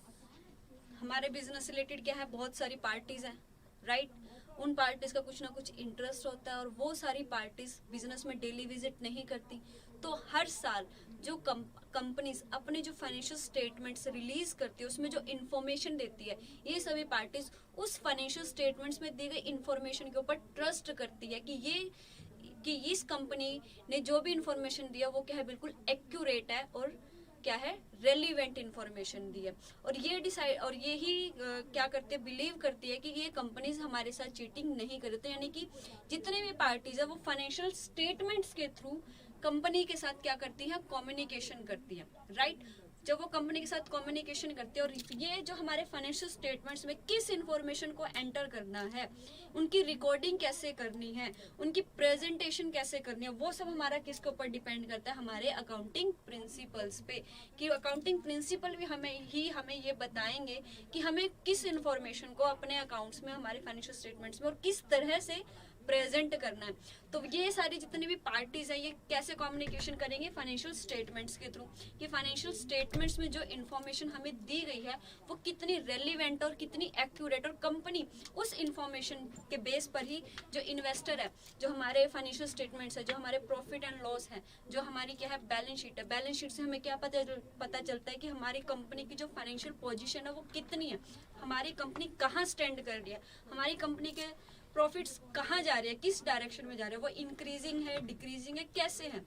हमारे बिजनेस रिलेटेड क्या है, बहुत सारी पार्टीज हैं। राइट, उन पार्टीज का कुछ ना कुछ इंटरेस्ट होता है और वो सारी पार्टीज बिजनेस में डेली विजिट नहीं करती। तो हर साल जो कंपनीज अपने जो फाइनेंशियल स्टेटमेंट्स रिलीज करती है उसमें जो इन्फॉर्मेशन देती है, ये सभी पार्टीज उस फाइनेंशियल स्टेटमेंट्स में दी गई इन्फॉर्मेशन के ऊपर ट्रस्ट करती है कि इस कंपनी ने जो भी इन्फॉर्मेशन दिया वो क्या है, बिल्कुल एक्यूरेट है और क्या है, रेलिवेंट इंफॉर्मेशन दी है। और ये डिसाइड और यही क्या करते हैं, बिलीव करती है कि ये कंपनीज हमारे साथ चीटिंग नहीं करते। यानी कि जितने भी पार्टीज है वो फाइनेंशियल स्टेटमेंट्स के थ्रू कंपनी के साथ क्या करती है, कम्युनिकेशन करती है। राइट, जब वो कंपनी के साथ कम्युनिकेशन करते हैं और ये जो हमारे फाइनेंशियल स्टेटमेंट्स में किस इंफॉर्मेशन को एंटर करना है, उनकी रिकॉर्डिंग कैसे करनी है, उनकी प्रेजेंटेशन कैसे करनी है, वो सब हमारा किसके ऊपर डिपेंड करता है, हमारे अकाउंटिंग प्रिंसिपल्स पे। कि अकाउंटिंग प्रिंसिपल भी हमें ये बताएंगे कि हमें किस इंफॉर्मेशन को अपने अकाउंट्स में, हमारे फाइनेंशियल स्टेटमेंट्स में और किस तरह से प्रेजेंट करना है। तो ये सारी जितनी भी पार्टीज हैं ये कैसे कम्युनिकेशन करेंगे, फाइनेंशियल स्टेटमेंट्स के थ्रू। कि फाइनेंशियल स्टेटमेंट्स में जो इन्फॉर्मेशन हमें दी गई है वो कितनी रेलिवेंट और कितनी एक्यूरेट, और कंपनी उस इन्फॉर्मेशन के बेस पर ही जो इन्वेस्टर है, जो हमारे फाइनेंशियल स्टेटमेंट्स है, जो हमारे प्रॉफिट एंड लॉस है, जो हमारी क्या है बैलेंस शीट है, बैलेंस शीट से हमें क्या पता चलता है कि हमारी कंपनी की जो फाइनेंशियल पोजीशन है वो कितनी है, हमारी कंपनी कहाँ स्टैंड कर रही है, हमारी कंपनी के प्रॉफिट्स कहाँ जा रहे हैं, किस डायरेक्शन में जा रहे हैं, वो इंक्रीजिंग है, डिक्रीजिंग है, कैसे है।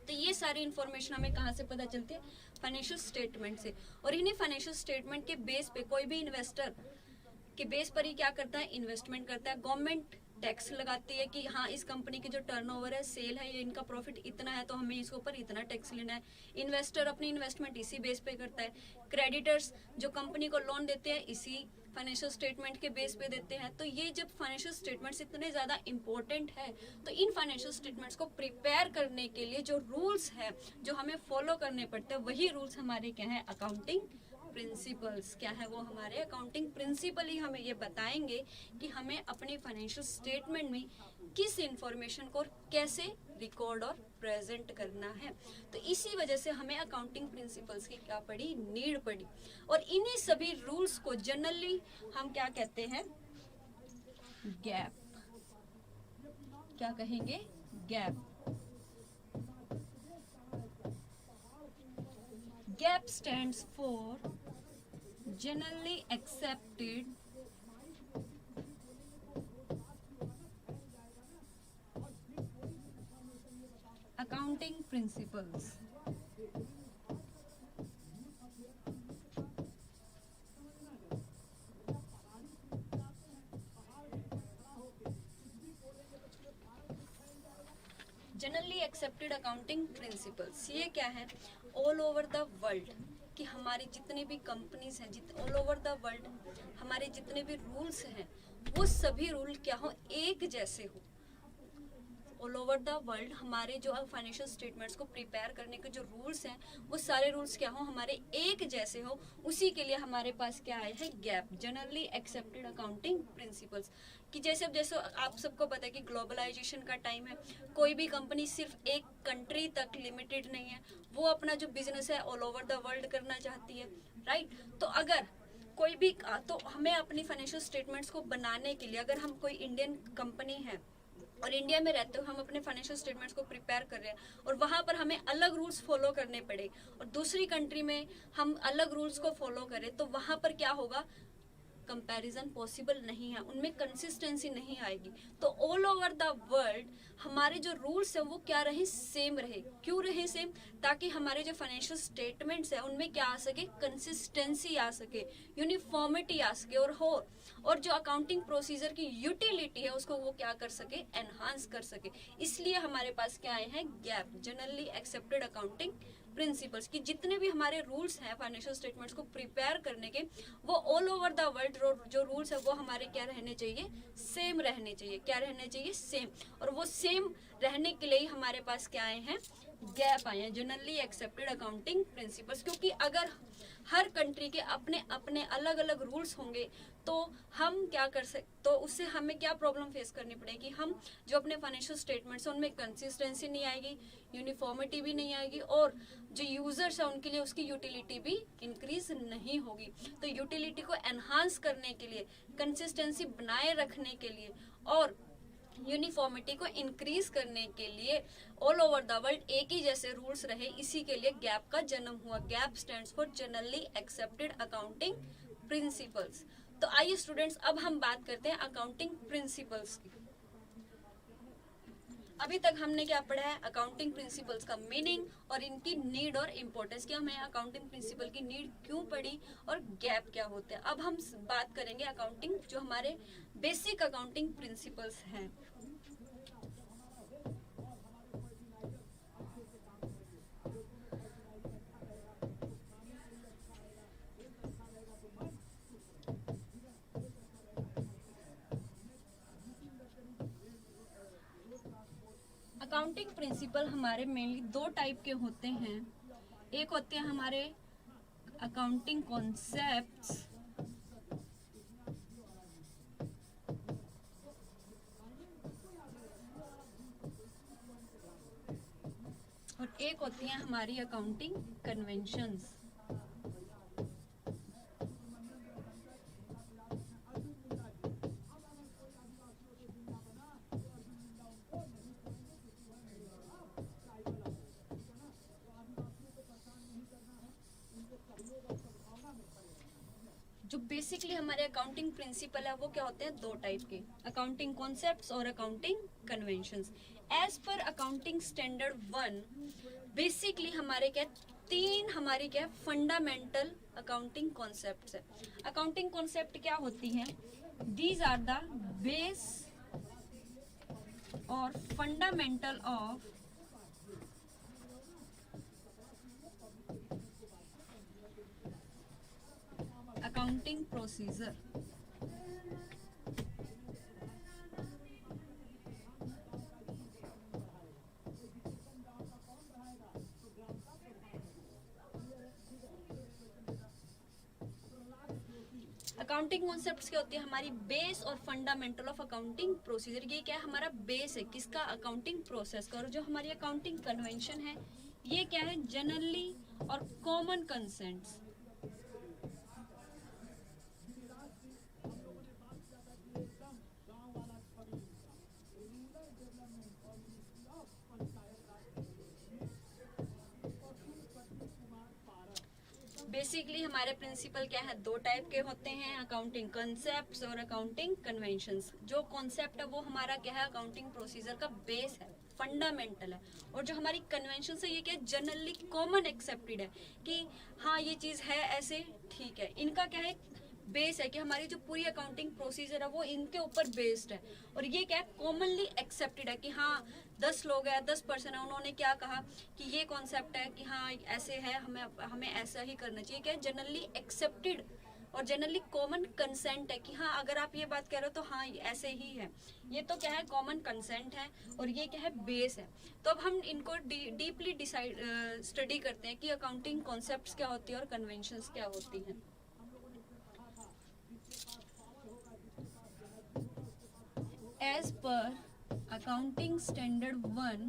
तो ये सारी इन्फॉर्मेशन हमें कहाँ से पता चलती है? फाइनेंशियल स्टेटमेंट से। और इन्हीं फाइनेंशियल स्टेटमेंट के बेस पे कोई भी इन्वेस्टर के बेस पर ही क्या करता है? इन्वेस्टमेंट करता है। गवर्नमेंट टैक्स लगाती है कि हाँ, इस कंपनी की जो टर्नओवर है, सेल है, ये इनका प्रॉफिट इतना है, तो हमें इसके ऊपर इतना टैक्स लेना है। इन्वेस्टर अपनी इन्वेस्टमेंट इसी बेस पे करता है। क्रेडिटर्स जो कंपनी को लोन देते हैं इसी फाइनेंशियल स्टेटमेंट के बेस पे देते हैं। तो ये जब फाइनेंशियल स्टेटमेंट्स इतने ज़्यादा इंपॉर्टेंट है, तो इन फाइनेंशियल स्टेटमेंट्स को प्रिपेयर करने के लिए जो रूल्स हैं, जो हमें फॉलो करने पड़ते हैं, वही रूल्स हमारे क्या है? Accounting principles. क्या है वो? हमारे अकाउंटिंग प्रिंसिपल ही हमें ये बताएंगे कि हमें अपनी फाइनेंशियल स्टेटमेंट में किस इंफॉर्मेशन को कैसे रिकॉर्ड और प्रेजेंट करना है। तो इसी वजह से हमें अकाउंटिंग प्रिंसिपल्स की क्या पड़ी? नीड पड़ी। और इन्हीं सभी रूल्स को जनरली हम क्या कहते हैं? गैप। क्या कहेंगे? Gap. Gap stands for generally accepted accounting principles. Generally accepted accounting principles ये क्या है? ऑल ओवर द वर्ल्ड कि हमारी जितनी भी कंपनीज हैं, ऑल ओवर द वर्ल्ड हमारे जितने भी रूल्स हैं, वो सभी रूल क्या हो? एक जैसे हो। ऑल ओवर द वर्ल्ड हमारे जो फाइनेंशियल स्टेटमेंट्स को प्रिपेयर करने के जो रूल्स हैं, वो सारे रूल्स क्या हो? हमारे एक जैसे हो। उसी के लिए हमारे पास क्या आया है? Gap, generally accepted accounting principles. कि जैसे आप सबको पता है कि ग्लोबलाइजेशन का टाइम है, कोई भी कंपनी सिर्फ एक कंट्री तक लिमिटेड नहीं है, वो अपना जो बिजनेस है ऑल ओवर द वर्ल्ड करना चाहती है, राइट। तो अगर कोई भी तो हमें अपनी फाइनेंशियल स्टेटमेंट्स को बनाने के लिए, अगर हम कोई इंडियन कंपनी है और इंडिया में रहते हुए हम अपने फाइनेंशियल स्टेटमेंट्स को प्रिपेयर कर रहे हैं और वहाँ पर हमें अलग रूल्स फॉलो करने पड़े और दूसरी कंट्री में हम अलग रूल्स को फॉलो करें, तो वहाँ पर क्या होगा? कंपैरिजन पॉसिबल नहीं है, उनमें कंसिस्टेंसी नहीं आएगी। तो ऑल ओवर द वर्ल्ड हमारे जो रूल्स हैं वो क्या रहे? सेम रहे। क्यों रहे सेम? ताकि हमारे जो फाइनेंशियल स्टेटमेंट्स हैं उनमें क्या आ सके? कंसिस्टेंसी आ सके, यूनिफॉर्मिटी आ सके और जो अकाउंटिंग प्रोसीजर की यूटिलिटी है उसको वो क्या कर सके? एनहांस कर सके। इसलिए हमारे पास क्या आए हैं? Gap, generally accepted accounting principles. की जितने भी हमारे रूल्स हैं फाइनेंशियल स्टेटमेंट्स को प्रिपेयर करने के, वो ऑल ओवर द वर्ल्ड जो रूल्स है वो हमारे क्या रहने चाहिए? सेम रहने चाहिए। क्या रहने चाहिए? सेम। और वो सेम रहने के लिए हमारे पास क्या आए हैं? गैप आए हैं, जनरली एक्सेप्टेड अकाउंटिंग प्रिंसिपल्स। क्योंकि अगर हर कंट्री के अपने अपने अलग अलग रूल्स होंगे तो हम क्या कर सकते, तो उससे हमें क्या प्रॉब्लम फेस करनी पड़ेगी? हम जो अपने फाइनेंशियल स्टेटमेंट्स हैं उनमें कंसिस्टेंसी नहीं आएगी, यूनिफॉर्मिटी भी नहीं आएगी और जो यूजर्स है उनके लिए उसकी यूटिलिटी भी इंक्रीज नहीं होगी। तो यूटिलिटी को एनहांस करने के लिए, कंसिस्टेंसी बनाए रखने के लिए और यूनिफॉर्मिटी को इंक्रीज करने के लिए ऑल ओवर द वर्ल्ड एक ही जैसे रूल्स रहे, इसी के लिए गैप का जन्म हुआ। Gap stands for generally accepted accounting principles. तो आइए स्टूडेंट्स, अब हम बात करते हैं अकाउंटिंग प्रिंसिपल्स की। अभी तक हमने क्या पढ़ा है? अकाउंटिंग प्रिंसिपल्स का मीनिंग और इनकी नीड और इम्पोर्टेंस, कि हमें अकाउंटिंग प्रिंसिपल की नीड क्यों पड़ी और गैप क्या होते हैं। अब हम बात करेंगे अकाउंटिंग, जो हमारे बेसिक अकाउंटिंग प्रिंसिपल्स हैं। अकाउंटिंग प्रिंसिपल हमारे मेनली दो टाइप के होते हैं। एक होते हैं हमारे अकाउंटिंग कॉन्सेप्ट्स और एक होती हैं हमारी अकाउंटिंग कन्वेंशंस। जो बेसिकली हमारे अकाउंटिंग प्रिंसिपल है वो क्या होते हैं, दो टाइप के, अकाउंटिंग कॉन्सेप्ट्स और accounting conventions. As per accounting standard 1 basically हमारे क्या तीन हमारी क्या फंडामेंटल अकाउंटिंग कॉन्सेप्ट्स है। अकाउंटिंग कॉन्सेप्ट क्या होती हैं, दीज आर द बेस और fundamental of accounting procedure. Accounting concepts क्या होती है, हमारी बेस और फंडामेंटल ऑफ अकाउंटिंग प्रोसीजर। ये क्या है, हमारा बेस है किसका, अकाउंटिंग प्रोसेस का। और जो हमारी अकाउंटिंग कन्वेंशन है ये क्या है, जनरली और कॉमन कंसेंट्स। बेसिकली हमारे प्रिंसिपल क्या है, दो टाइप के होते हैं, अकाउंटिंग कॉन्सेप्ट्स और अकाउंटिंग कन्वेंशंस। जो कॉन्सेप्ट है वो हमारा क्या है, अकाउंटिंग प्रोसीजर का बेस है, फंडामेंटल है। और जो हमारी कन्वेंशन है ये क्या, जनरली कॉमन एक्सेप्टेड है कि हाँ ये चीज है ऐसे, ठीक है। इनका क्या है, बेस है कि हमारी जो पूरी अकाउंटिंग प्रोसीजर है वो इनके ऊपर बेस्ड है। और ये क्या है, कॉमनली एक्सेप्टेड है कि हाँ 10 लोग हैं, 10 पर्सन है, उन्होंने क्या कहा कि ये कॉन्सेप्ट है कि हाँ ऐसे है, हमें ऐसा ही करना चाहिए। क्या है, जनरली एक्सेप्टेड और जनरली कॉमन कंसेंट है कि हाँ अगर आप ये बात कह रहे हो तो हाँ ऐसे ही है। ये तो क्या है, कॉमन कंसेंट है और ये क्या है, बेस है। तो अब हम इनको डीपली स्टडी करते हैं कि अकाउंटिंग कॉन्सेप्ट्स क्या होती है और कन्वेंशंस क्या होती हैं। As per Accounting Standard 1,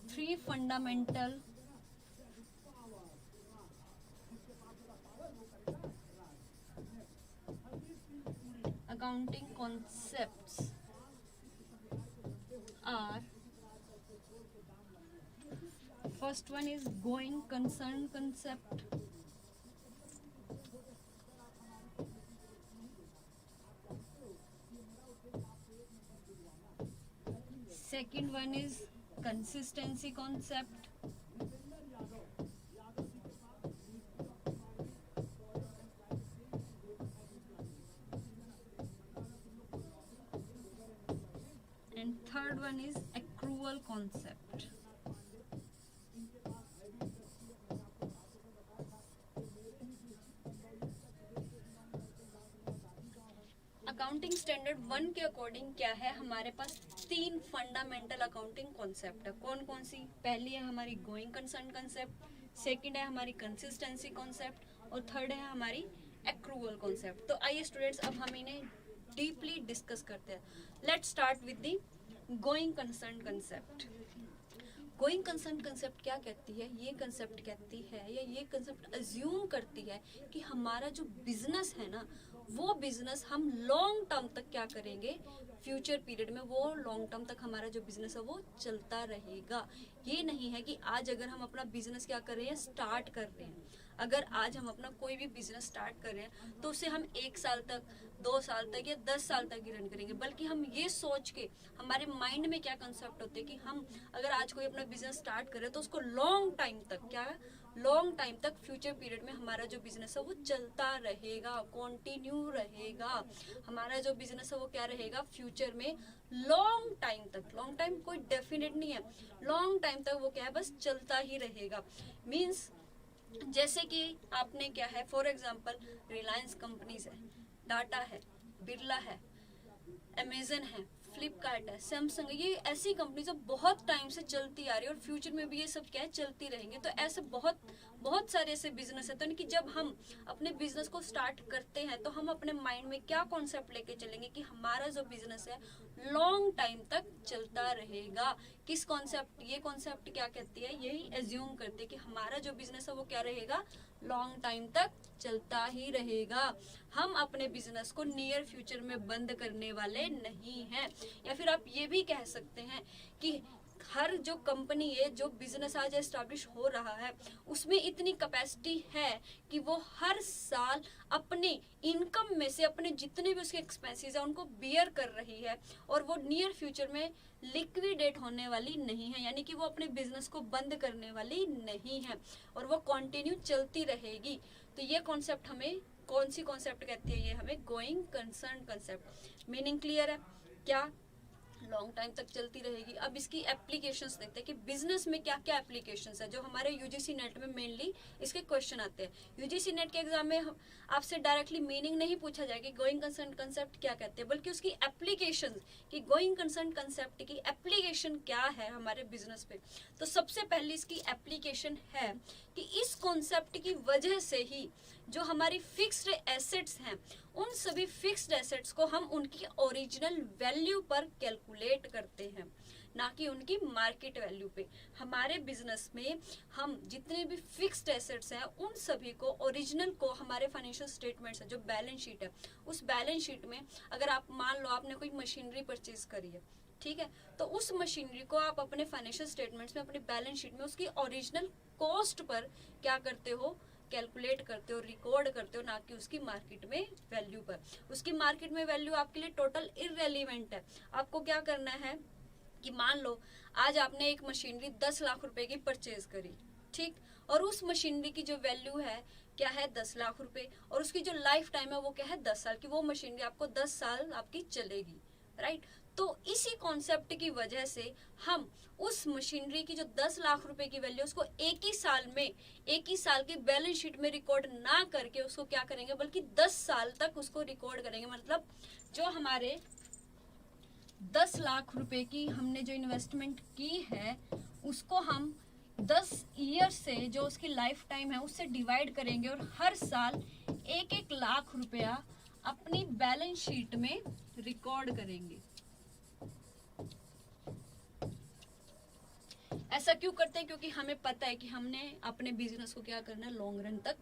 3 fundamental accounting concepts are, first one is going concern concept, second one is consistency concept, and third one is accrual concept. Accounting standard 1 के अकॉर्डिंग क्या है, हमारे पास 3 फंडामेंटल अकाउंटिंग कॉन्सेप्ट है। कौन कौन सी, पहली है हमारी गोइंग कंसर्न कॉन्सेप्ट, सेकंड है हमारी कंसिस्टेंसी कॉन्सेप्ट और थर्ड है हमारी एक्रूवल कॉन्सेप्ट। तो आइए स्टूडेंट्स अब हम इन्हें डीपली डिस्कस करते हैं। Let's start with the going concern concept. Going concern concept क्या कहती है, ये कंसेप्ट कहती है या ये कंसेप्ट अज्यूम करती है कि हमारा जो बिजनेस है ना, वो बिजनेस हम लॉन्ग टर्म तक क्या करेंगे, फ्यूचर पीरियड में वो लॉन्ग टर्म तक हमारा जो बिजनेस है वो चलता रहेगा। ये नहीं है कि आज अगर हम अपना बिजनेस क्या कर रहे हैं, स्टार्ट कर रहे हैं, अगर आज हम अपना कोई भी बिजनेस स्टार्ट कर रहे हैं तो उसे हम 1 साल तक, 2 साल तक या 10 साल तक ही रन करेंगे। बल्कि हम ये सोच के, हमारे माइंड में क्या कंसेप्ट होते हैं कि हम अगर आज कोई अपना बिजनेस स्टार्ट करें तो उसको लॉन्ग टाइम तक, क्या लॉन्ग टाइम तक फ्यूचर पीरियड में हमारा जो बिजनेस है वो चलता रहेगा, कंटिन्यू रहेगा। हमारा जो बिजनेस है वो क्या रहेगा, फ्यूचर में लॉन्ग टाइम तक, लॉन्ग टाइम कोई डेफिनेट नहीं है, लॉन्ग टाइम तक वो क्या है, बस चलता ही रहेगा। मीन्स जैसे कि आपने क्या है, फॉर एग्जाम्पल रिलायंस कंपनीज है, टाटा है, बिरला है, अमेजन है, फ्लिपकार्ट है, सैमसंग है, ये ऐसी कंपनी जो बहुत टाइम से चलती आ रही है और फ्यूचर में भी ये सब क्या है, चलती रहेंगे। तो ऐसे बहुत सारे ऐसे बिजनेस है। तो कि जब हम अपने बिजनेस को स्टार्ट करते हैं तो हम अपने माइंड में क्या कॉन्सेप्ट लेके चलेंगे कि हमारा जो बिजनेस है लॉन्ग टाइम तक चलता रहेगा। किस कॉन्सेप्ट, ये कॉन्सेप्ट क्या कहती है, यही एज्यूम करते हैं कि हमारा जो बिजनेस है वो क्या रहेगा, लॉन्ग टाइम तक चलता ही रहेगा। हम अपने बिजनेस को नियर फ्यूचर में बंद करने वाले नहीं हैं। या फिर आप ये भी कह सकते हैं कि हर जो कंपनी है, जो बिजनेस आज एस्टैब्लिश हो रहा है, उसमें इतनी कैपेसिटी है कि वो हर साल अपने इनकम में से अपने जितने भी उसके एक्सपेंसेस है उनको बियर कर रही है, और वो नियर फ्यूचर में लिक्विडेट होने वाली नहीं है, यानी कि वो अपने बिजनेस को बंद करने वाली नहीं है, और वो कंटिन्यू चलती रहेगी। तो ये कॉन्सेप्ट हमें कौन सी कॉन्सेप्ट कहती है? ये हमें going concern concept. Meaning clear है क्या? लॉन्ग टाइम तक चलती रहेगी। अब इसकी एप्लीकेशंस देखते हैं कि बिजनेस में क्या क्या एप्लीकेशंस है, जो हमारे यूजीसी नेट में मेनली इसके क्वेश्चन आते हैं। यूजीसी नेट के एग्जाम में आपसे डायरेक्टली मीनिंग नहीं पूछा जाएगा कि गोइंग कंसर्न कंसेप्ट क्या कहते हैं, बल्कि उसकी एप्लीकेशंस, कि गोइंग कंसर्न कंसेप्ट की एप्लीकेशन क्या है हमारे बिजनेस पे। तो सबसे पहले इसकी एप्लीकेशन है कि इस कॉन्सेप्ट की वजह से ही जो हमारी फिक्स्ड एसेट्स हैं, उन सभी फिक्स्ड एसेट्स को हम उनकी ओरिजिनल वैल्यू पर कैलकुलेट करते हैं, ना कि उनकी मार्केट वैल्यू पे। हमारे बिजनेस में हम जितने भी फिक्स्ड एसेट्स हैं उन सभी को, ओरिजिनल को, हमारे फाइनेंशियल स्टेटमेंट्स है, जो बैलेंस शीट है, उस बैलेंस शीट में अगर आप मान लो आपने कोई मशीनरी परचेज करी है, ठीक है, तो उस मशीनरी को आप अपने फाइनेंशियल स्टेटमेंट्स में, अपनी बैलेंस शीट में उसकी ओरिजिनल कॉस्ट पर क्या करते हो? कैलकुलेट करते हो, रिकॉर्ड करते हो, ना कि उसकी मार्केट में वैल्यू पर। उसकी मार्केट में वैल्यू आपके लिए टोटल इररेलेवेंट है। आपको क्या करना है कि मान लो आज आपने एक मशीनरी 10 लाख रुपए की परचेज करी, ठीक, और उस मशीनरी की जो वैल्यू है क्या है? 10 लाख रुपए, और उसकी जो लाइफ टाइम है वो क्या है? 10 साल की। वो मशीनरी आपको 10 साल आपकी चलेगी, राइट। तो इसी कॉन्सेप्ट की वजह से हम उस मशीनरी की जो 10 लाख रुपए की वैल्यू, उसको एक ही साल में, एक ही साल की बैलेंस शीट में रिकॉर्ड ना करके उसको क्या करेंगे, बल्कि 10 साल तक उसको रिकॉर्ड करेंगे। मतलब जो हमारे 10 लाख रुपए की हमने जो इन्वेस्टमेंट की है, उसको हम 10 ईयर से, जो उसकी लाइफ टाइम है, उससे डिवाइड करेंगे, और हर साल 1-1 लाख रुपया अपनी बैलेंस शीट में रिकॉर्ड करेंगे। ऐसा क्यों करते हैं? क्योंकि हमें पता है कि हमने अपने बिजनेस को क्या करना है? लॉन्ग रन तक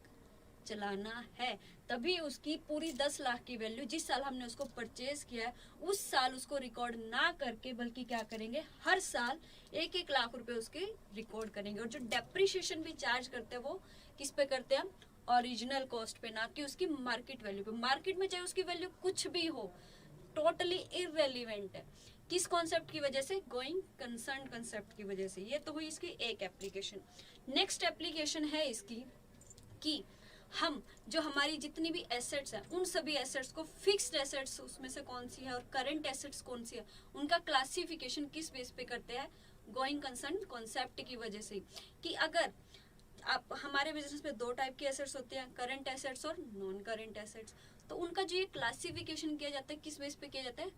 चलाना है। तभी उसकी पूरी 10 लाख की वैल्यू, जिस साल हमने उसको परचेज किया है, उस साल उसको रिकॉर्ड ना करके, बल्कि क्या करेंगे? हर साल 1-1 लाख रुपए उसके रिकॉर्ड करेंगे। और जो डेप्रिसिएशन भी चार्ज करते हैं वो किस पे करते हैं? ओरिजिनल कॉस्ट पे, ना कि उसकी मार्केट वैल्यू पे। मार्केट में चाहे उसकी वैल्यू कुछ भी हो, टोटली इररेलेवेंट है। किस कॉन्सेप्ट की वजह से? गोइंग कंसर्न कॉन्सेप्ट की वजह से। ये तो हुई इसकी एक एप्लीकेशन। नेक्स्ट एप्लीकेशन है इसकी कि हम जो हमारी जितनी भी एसेट्स हैं, उन सभी एसेट्स को, फिक्स्ड एसेट्स उसमें से कौन सी है और करंट एसेट्स कौन सी है, उनका क्लासिफिकेशन किस बेस पे करते हैं? गोइंग कंसर्न कॉन्सेप्ट की वजह से। कि अगर आप, हमारे बिजनेस में 2 टाइप के एसेट्स होते हैं, करंट एसेट्स और नॉन करंट एसेट्स। तो उनका जो ये क्लासिफिकेशन किया जाता है, किस बेस पे किया जाता है?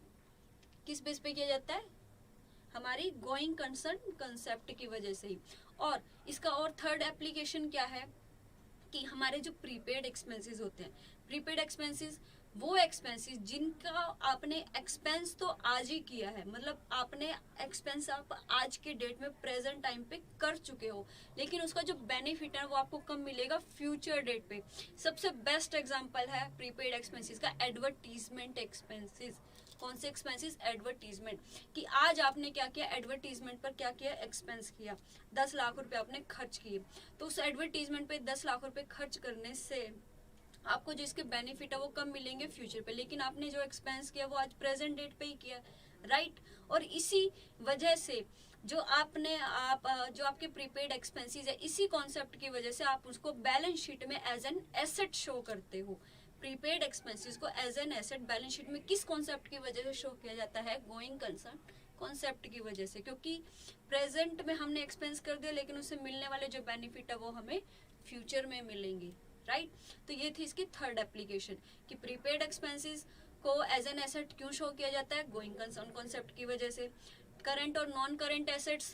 किस बेस पे किया जाता है? हमारी गोइंग कंसर्न कंसेप्ट की वजह से ही। और इसका और थर्ड एप्लीकेशन क्या है कि हमारे जो प्रीपेड एक्सपेंसेस होते हैं, प्रीपेड एक्सपेंसेस वो एक्सपेंसेस जिनका आपने एक्सपेंस तो आज ही किया है, मतलब आपने एक्सपेंस आप आज के डेट में प्रेजेंट टाइम पे कर चुके हो, लेकिन उसका जो बेनिफिट है वो आपको कब मिलेगा? फ्यूचर डेट पे। सबसे बेस्ट एग्जांपल है प्रीपेड एक्सपेंसेस का एडवर्टीजमेंट एक्सपेंसेस। कौन से एक्सपेंसेस? एडवर्टीजमेंट। कि आज आपने क्या किया? एडवर्टीजमेंट पर क्या किया? एक्सपेंस किया, 10 लाख रुपए आपने खर्च किए। तो उस एडवर्टीजमेंट पे 10 लाख रुपए खर्च करने से आपको जो इसके बेनिफिट है वो कब मिलेंगे? फ्यूचर पे। लेकिन आपने जो एक्सपेंस किया वो आज प्रेजेंट डेट पे ही किया, राइट। और इसी वजह से जो जो आपके प्रीपेड एक्सपेंसेस है, इसी कॉन्सेप्ट की वजह से आप उसको बैलेंस शीट में एज एन एसेट शो करते हो। प्रीपेड एक्सपेंसेस को as an asset balance sheet में किस कॉन्सेप्ट की वजह से शो किया जाता है? गोइंग कंसर्न कॉन्सेप्ट की वजह से। क्योंकि प्रेजेंट में हमने एक्सपेंस कर दिया, लेकिन उससे मिलने वाले जो बेनिफिट है वो हमें फ्यूचर में मिलेंगे, राइट। तो ये थी इसकी थर्ड एप्लीकेशन कि प्रीपेड एक्सपेंसेस को एज एन एसेट क्यों शो किया जाता है? गोइंग कंसर्न कॉन्सेप्ट की वजह से। करंट और नॉन करंट एसेट्स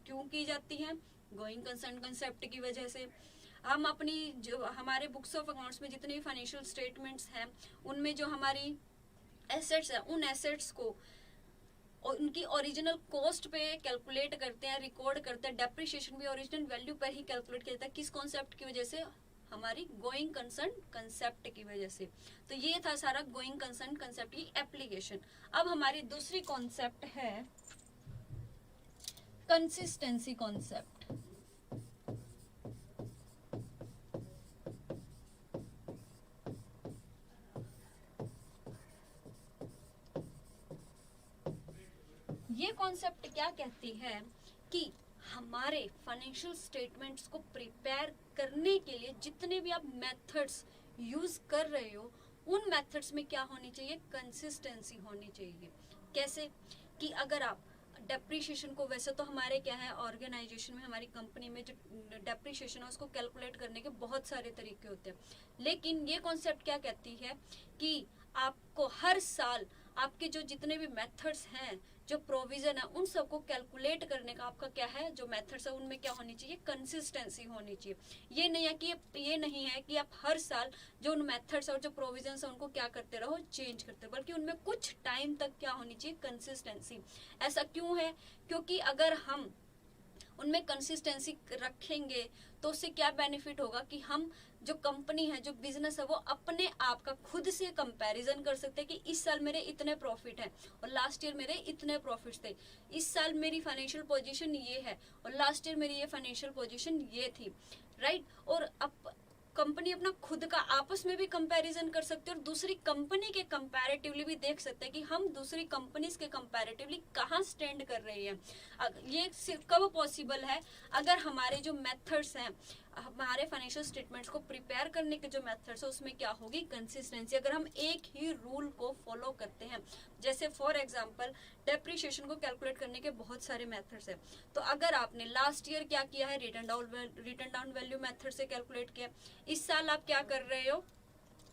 क्यों की जाती हैं? गोइंग कंसर्न कॉन्सेप्ट की वजह से। हम अपनी जो हमारे बुक्स ऑफ अकाउंट्स में जितने भी फाइनेंशियल स्टेटमेंट्स हैं, उनमें जो हमारी एसेट्स है, उन एसेट्स को उनकी ओरिजिनल कॉस्ट पे कैलकुलेट करते हैं, रिकॉर्ड करते हैं। डेप्रिसिएशन भी ओरिजिनल वैल्यू पर ही कैलकुलेट किया जाता है। किस कॉन्सेप्ट की वजह से? हमारी गोइंग कंसर्न कंसेप्ट की वजह से। तो ये था सारा गोइंग कंसर्न कंसेप्ट की एप्लीकेशन। अब हमारी दूसरी कॉन्सेप्ट है कंसिस्टेंसी कॉन्सेप्ट। ये कॉन्सेप्ट क्या कहती है कि हमारे फाइनेंशियल स्टेटमेंट्स को प्रिपेयर करने के लिए जितने भी आप मेथड्स यूज कर रहे हो, उन मेथड्स में क्या होनी चाहिए, कंसिस्टेंसी होनी चाहिए। कैसे कि अगर आप डेप्रीशिएशन को, वैसे तो हमारे क्या है ऑर्गेनाइजेशन में, हमारी कंपनी में जो डेप्रीशिएशन है उसको कैलकुलेट करने के बहुत सारे तरीके होते हैं, लेकिन ये कॉन्सेप्ट क्या कहती है कि आपको हर साल आपके जो जितने भी मेथड्स हैं, जो प्रोविजन है, उन सबको कैलकुलेट करने का आपका क्या है, जो मेथड्स है उनमें क्या होनी चाहिए, कंसिस्टेंसी होनी चाहिए। ये नहीं है कि आप हर साल जो उन मेथड्स और जो प्रोविजन है उनको क्या करते रहो, चेंज करते, बल्कि उनमें कुछ टाइम तक क्या होनी चाहिए, कंसिस्टेंसी। ऐसा क्यों है, क्योंकि अगर हम उनमें कंसिस्टेंसी रखेंगे तो उससे क्या बेनिफिट होगा कि हम जो कंपनी है, जो बिजनेस है, वो अपने आप का खुद से कंपैरिजन कर सकते हैं कि इस साल मेरे इतने प्रॉफिट है और लास्ट ईयर मेरे इतने प्रॉफिट्स थे, इस साल मेरी फाइनेंशियल पोजीशन ये है और लास्ट ईयर मेरी ये फाइनेंशियल पोजीशन ये थी, राइट। और अब कंपनी अपना खुद का आपस में भी कंपैरिजन कर सकते हैं और दूसरी कंपनी के कंपैरेटिवली भी देख सकते हैं कि हम दूसरी कंपनीज के कंपैरेटिवली कहाँ स्टैंड कर रहे हैं। ये सिर्फ कब पॉसिबल है, अगर हमारे जो मेथड्स हैं, हमारे फाइनेंशियल स्टेटमेंट्स को प्रिपेयर करने के जो मेथड्स है उसमें क्या होगी, कंसिस्टेंसी। अगर हम एक ही रूल को फॉलो करते हैं, जैसे फॉर एग्जांपल डेप्रिसिएशन को कैलकुलेट करने के बहुत सारे मेथड्स हैं, तो अगर आपने लास्ट ईयर क्या किया है, रिटर्न डाउन वैल्यू मेथड से कैलकुलेट किया, इस साल आप क्या कर रहे हो,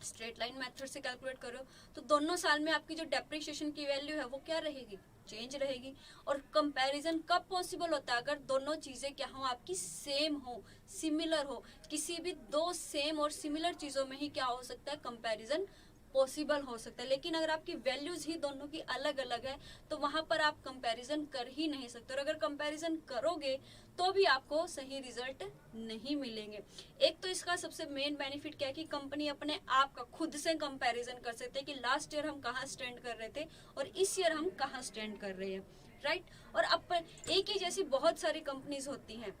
स्ट्रेट लाइन मेथड से कैलकुलेट करो, तो दोनों साल में आपकी जो डेप्रिसिएशन की वैल्यू है वो क्या रहेगी, चेंज रहेगी। और कंपैरिजन कब पॉसिबल होता है, अगर दोनों चीजें क्या हो, आपकी सेम हो, सिमिलर हो। किसी भी दो सेम और सिमिलर चीजों में ही क्या हो सकता है, कंपैरिजन पॉसिबल हो सकता है। लेकिन अगर आपकी वैल्यूज ही दोनों की अलग अलग है तो वहां पर आप कंपैरिजन कर ही नहीं सकते, और अगर कंपैरिजन करोगे तो भी आपको सही रिजल्ट नहीं मिलेंगे। एक तो इसका सबसे मेन बेनिफिट क्या है कि कंपनी अपने आप का खुद से कंपैरिजन कर सकते हैं कि लास्ट ईयर हम कहाँ स्टैंड कर रहे थे और इस ईयर हम कहाँ स्टैंड कर रहे हैं, राइट। और अब एक ही जैसी बहुत सारी कंपनीज होती हैं,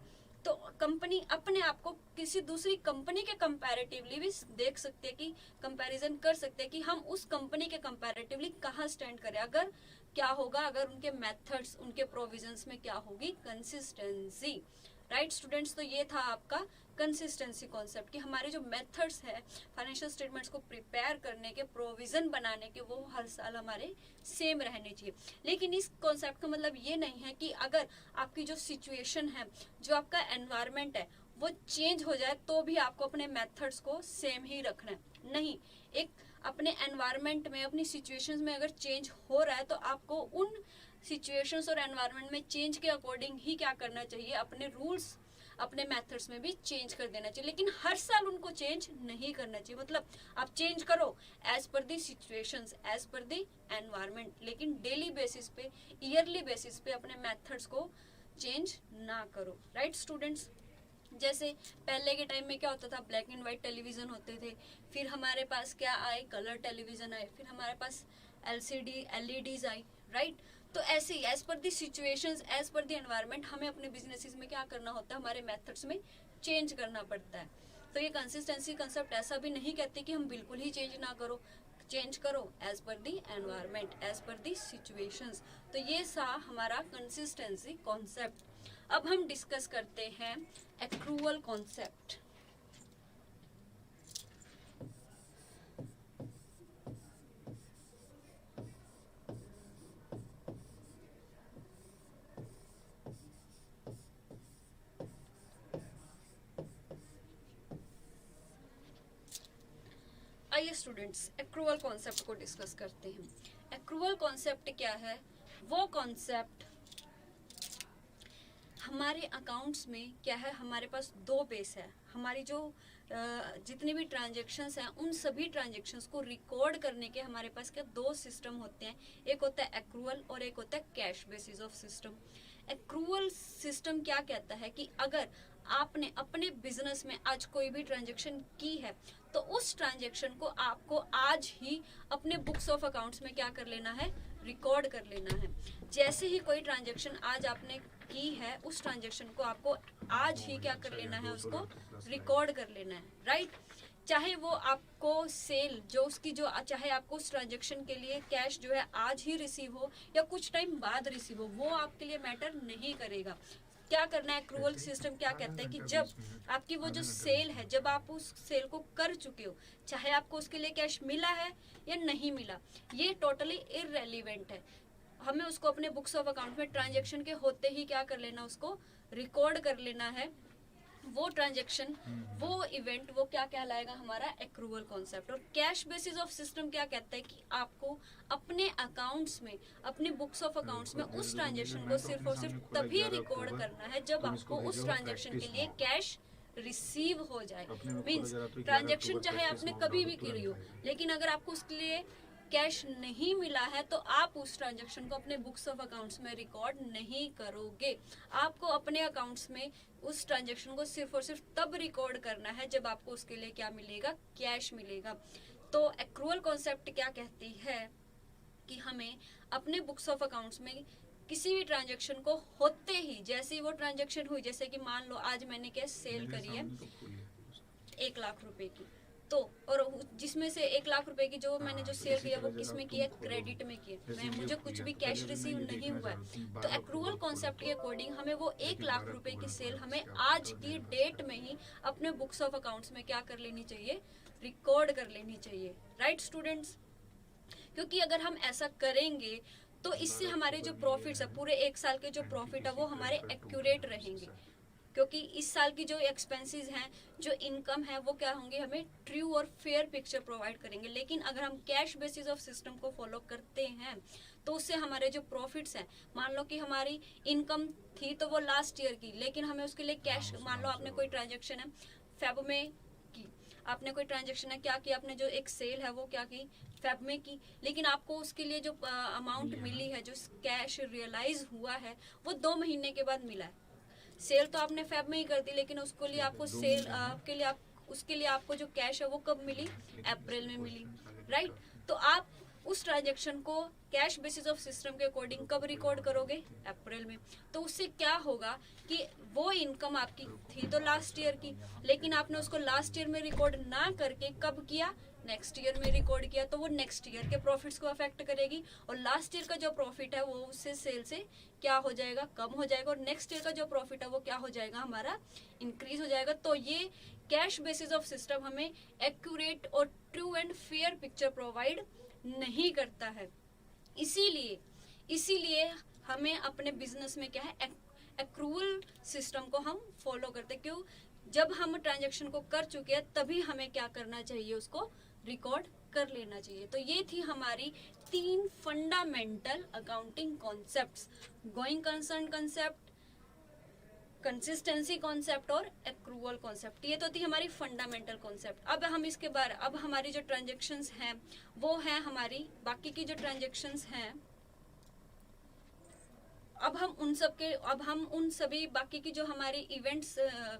तो कंपनी अपने आप को किसी दूसरी कंपनी के कंपैरेटिवली भी देख सकते हैं कि कंपैरिजन कर सकते हैं कि हम उस कंपनी के कंपैरेटिवली कहाँ स्टैंड करें। अगर क्या होगा, अगर उनके मेथड्स, उनके प्रोविजंस में क्या होगी, कंसिस्टेंसी, राइट स्टूडेंट्स। तो ये था आपका कंसिस्टेंसी कॉन्सेप्ट कि हमारे जो मेथड्स है फाइनेंशियल स्टेटमेंट्स को प्रिपेयर करने के, प्रोविजन बनाने के, वो हर साल हमारे सेम रहने चाहिए। लेकिन इस कॉन्सेप्ट का मतलब ये नहीं है कि अगर आपकी जो सिचुएशन है, जो आपका एनवायरनमेंट है, वो चेंज हो जाए तो भी आपको अपने मेथड्स को सेम ही रखना है। नहीं, एक अपने एनवायरनमेंट में, अपनी सिचुएशंस में अगर चेंज हो रहा है तो आपको उन सिचुएशंस और एनवायरनमेंट में चेंज के अकॉर्डिंग ही क्या करना चाहिए, अपने रूल्स, अपने मेथड्स में भी चेंज कर देना चाहिए। लेकिन हर साल उनको चेंज नहीं करना चाहिए। मतलब आप चेंज करो as per the situations, as per the environment, लेकिन डेली बेसिस पे, ईयरली बेसिस पे अपने मेथड्स को चेंज ना करो, राइट स्टूडेंट्स। जैसे पहले के टाइम में क्या होता था, ब्लैक एंड व्हाइट टेलीविजन होते थे, फिर हमारे पास क्या आए, कलर टेलीविजन आए, फिर हमारे पास LCD LEDs आई, राइट। तो ऐसे ही as per the situations, as per the environment हमें अपने बिजनेसेस में क्या करना होता है, हमारे मेथड्स में चेंज करना पड़ता है। तो ये कंसिस्टेंसी कंसेप्ट ऐसा भी नहीं कहते कि हम बिल्कुल ही चेंज ना करो, चेंज करो as per the environment, as per the situations. तो ये था हमारा कंसिस्टेंसी कॉन्सेप्ट। अब हम डिस्कस करते हैं एक्रूअल कॉन्सेप्ट। आइए स्टूडेंट्स, एक्रूअल कॉन्सेप्ट को डिस्कस करते हैं। एक्रूअल कॉन्सेप्ट क्या है, वो कॉन्सेप्ट हमारे अकाउंट्स में क्या है, हमारे पास दो बेस है। हमारी जो जितनी भी ट्रांजैक्शंस हैं, उन सभी ट्रांजैक्शंस को रिकॉर्ड करने के हमारे पास क्या दो सिस्टम होते हैं, एक होता है एक्रूअल और एक होता है cash basis of system. Accrual system क्या कहता है कि अगर आपने अपने बिजनेस में आज कोई भी ट्रांजैक्शन की है तो उस ट्रांजैक्शन को आपको आज ही अपने बुक्स ऑफ अकाउंट्स में क्या कर लेना है, रिकॉर्ड कर लेना है। जैसे ही कोई ट्रांजेक्शन आज आपने की है, उस ट्रांजेक्शन को आपको आज ही क्या कर लेना है, उसको रिकॉर्ड कर लेना है, राइट। चाहे वो आपको सेल जो उसकी जो चाहे आपको उस ट्रांजेक्शन के लिए कैश जो है आज ही रिसीव हो या कुछ टाइम बाद रिसीव हो, वो आपके लिए मैटर नहीं करेगा। क्या करना है, एक्रूवल सिस्टम क्या कहता है कि जब आपकी वो जो सेल है, जब आप उस सेल को कर चुके हो, चाहे आपको उसके लिए कैश मिला है या नहीं मिला, ये टोटली इररेलीवेंट है। हमें उसको अपने बुक्स ऑफ अकाउंट में ट्रांजेक्शन के होते ही क्या कर लेना, उसको रिकॉर्ड कर लेना है। वो ट्रांजेक्शन, वो इवेंट, वो क्या कहलाएगा, हमारा एक्रूवल कॉन्सेप्ट। और कैश बेसिस ऑफ सिस्टम क्या कहता है कि आपको अपने अकाउंट्स में, अपने बुक्स ऑफ अकाउंट्स में उस ट्रांजेक्शन को सिर्फ और सिर्फ तभी रिकॉर्ड करना है जब आपको उस ट्रांजेक्शन के लिए कैश रिसीव हो जाए। मीन्स ट्रांजेक्शन चाहे आपने कभी भी की रही हो, लेकिन अगर आपको उसके लिए कैश नहीं मिला है तो आप उस ट्रांजैक्शन को अपने बुक्स ऑफ अकाउंट्स में रिकॉर्ड नहीं करोगे। आपको अपने अकाउंट्स में उस ट्रांजैक्शन को सिर्फ और सिर्फ तब रिकॉर्ड करना है जब आपको उसके लिए क्या मिलेगा, कैश मिलेगा। तो एक्रूवल कॉन्सेप्ट क्या कहती है कि हमें अपने बुक्स ऑफ अकाउंट्स में किसी भी ट्रांजैक्शन को होते ही, जैसे ही वो ट्रांजैक्शन हुई, जैसे कि मान लो आज मैंने क्या सेल करी है 1 लाख रुपए की, तो और जिसमें से 1 लाख रुपए की जो मैंने जो सेल किया वो किसमें की है, क्रेडिट में की है, मुझे कुछ भी कैश रिसीव नहीं हुआ है। तो एक्रूवल कॉन्सेप्ट के अकॉर्डिंग हमें वो 1 लाख रुपए की सेल हमें आज की डेट में ही अपने बुक्स ऑफ अकाउंट्स में क्या कर लेनी चाहिए, रिकॉर्ड कर लेनी चाहिए, राइट स्टूडेंट्स। क्योंकि अगर हम ऐसा करेंगे तो इससे हमारे जो प्रॉफिट्स है, पूरे 1 साल के जो प्रॉफिट है वो हमारे एक्यूरेट रहेंगे। क्योंकि इस साल की जो एक्सपेंसेस हैं, जो इनकम है, वो क्या होंगे, हमें ट्रू और फेयर पिक्चर प्रोवाइड करेंगे। लेकिन अगर हम कैश बेसिस ऑफ सिस्टम को फॉलो करते हैं तो उससे हमारे जो प्रॉफिट्स हैं, मान लो कि हमारी इनकम थी तो वो लास्ट ईयर की, लेकिन हमें उसके लिए कैश, मान लो आपने कोई ट्रांजेक्शन है फेब में की, आपने कोई ट्रांजेक्शन है क्या किया, आपने जो एक सेल है वो क्या की, फेब में की, लेकिन आपको उसके लिए जो अमाउंट मिली है, जो कैश रियलाइज हुआ है, वो 2 महीने के बाद मिला है। सेल तो आपने फेब में ही कर दी, लेकिन उसको लिए आपको सेल आपके लिए उसके लिए आपको जो कैश है वो कब मिली, अप्रैल में मिली, राइट। तो आप उस ट्रांजैक्शन को कैश बेसिस ऑफ सिस्टम के अकॉर्डिंग कब रिकॉर्ड करोगे, अप्रैल में। तो उससे क्या होगा कि वो इनकम आपकी थी तो लास्ट ईयर की, लेकिन आपने उसको लास्ट ईयर में रिकॉर्ड ना करके कब किया, नेक्स्ट ईयर में रिकॉर्ड किया, तो वो नेक्स्ट ईयर के प्रॉफिट्स को अफेक्ट करेगी। और लास्ट ईयर का जो प्रॉफिट है वो उससे सेल से क्या हो जाएगा, कम हो जाएगा, और नेक्स्ट ईयर का जो प्रॉफिट है वो क्या हो जाएगा, हमारा इंक्रीज हो जाएगा। तो ये कैश बेसिस ऑफ सिस्टम हमें एक्यूरेट और true and fair picture provide नहीं करता है। इसीलिए हमें अपने बिजनेस में क्या है, एक्रूवल सिस्टम को हम फॉलो करते हैं। क्यों, जब हम ट्रांजैक्शन को कर चुके हैं तभी हमें क्या करना चाहिए, उसको रिकॉर्ड कर लेना चाहिए। तो ये थी हमारी 3 fundamental accounting concepts, going concern concept, consistency concept और एक्रूवल कॉन्सेप्ट। ये तो थी हमारी फंडामेंटल कॉन्सेप्ट। अब हम इसके बारे, अब हमारी जो ट्रांजैक्शंस हैं वो है हमारी बाकी की जो ट्रांजैक्शंस हैं, अब हम उन सभी बाकी की जो हमारी इवेंट्स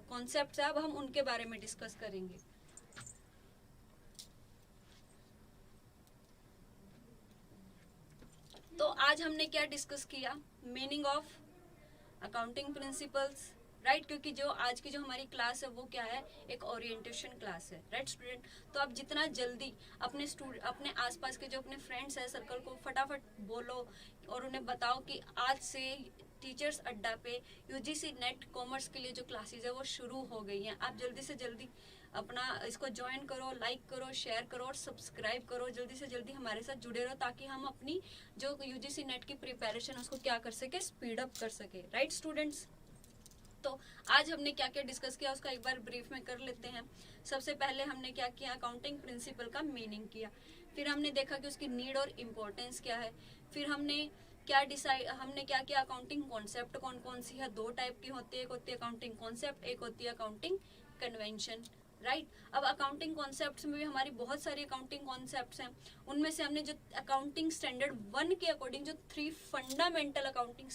कॉन्सेप्ट्स है, अब हम उनके बारे में डिस्कस करेंगे। तो आज हमने क्या डिस्कस किया, meaning of accounting principles, right. क्योंकि जो आज की जो हमारी क्लास है वो क्या है, एक ओरिएंटेशन क्लास है, राइट स्टूडेंट। तो आप जितना जल्दी अपने आसपास के जो अपने फ्रेंड्स है सर्कल को फटाफट बोलो और उन्हें बताओ कि आज से टीचर्स अड्डा पे यूजीसी नेट कॉमर्स के लिए जो क्लासेस है वो शुरू हो गई हैं। आप जल्दी से जल्दी अपना इसको ज्वाइन करो, लाइक करो, शेयर करो और सब्सक्राइब करो। जल्दी से जल्दी हमारे साथ जुड़े रहो ताकि हम अपनी जो यूजीसी नेट की प्रिपरेशन उसको क्या कर सके, स्पीड अप कर सके, राइट स्टूडेंट्स। तो आज हमने क्या क्या डिस्कस किया उसका एक बार ब्रीफ में कर लेते हैं। सबसे पहले हमने क्या किया, अकाउंटिंग प्रिंसिपल का मीनिंग किया, फिर हमने देखा कि उसकी नीड और इम्पोर्टेंस क्या है, फिर हमने क्या किया, अकाउंटिंग कॉन्सेप्ट कौन कौन सी है, 2 टाइप की होती है, एक होती है अकाउंटिंग कॉन्सेप्ट, एक होती है अकाउंटिंग कन्वेंशन, राइट। अब अकाउंटिंग कॉन्सेप्ट्स में भी हमारी बहुत सारी अकाउंटिंग कॉन्सेप्ट्स हैं, उनमें से हमने जो अकाउंटिंग स्टैंडर्ड 1 के अकॉर्डिंग जो 3 फंडामेंटल अकाउंटिंग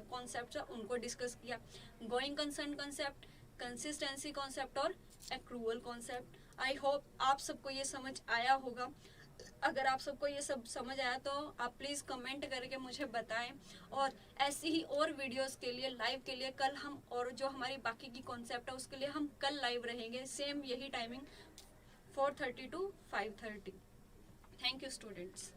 कॉन्सेप्ट्स है उनको डिस्कस किया, going concern concept, consistency concept और एक्रूवल कॉन्सेप्ट। आई होप आप सबको ये समझ आया होगा। अगर आप सबको ये सब समझ आया तो आप प्लीज़ कमेंट करके मुझे बताएं, और ऐसी ही और वीडियोस के लिए, लाइव के लिए कल हम, और जो हमारी बाकी की कॉन्सेप्ट है उसके लिए हम कल लाइव रहेंगे, सेम यही timing 4:30 to 5:30। Thank you students.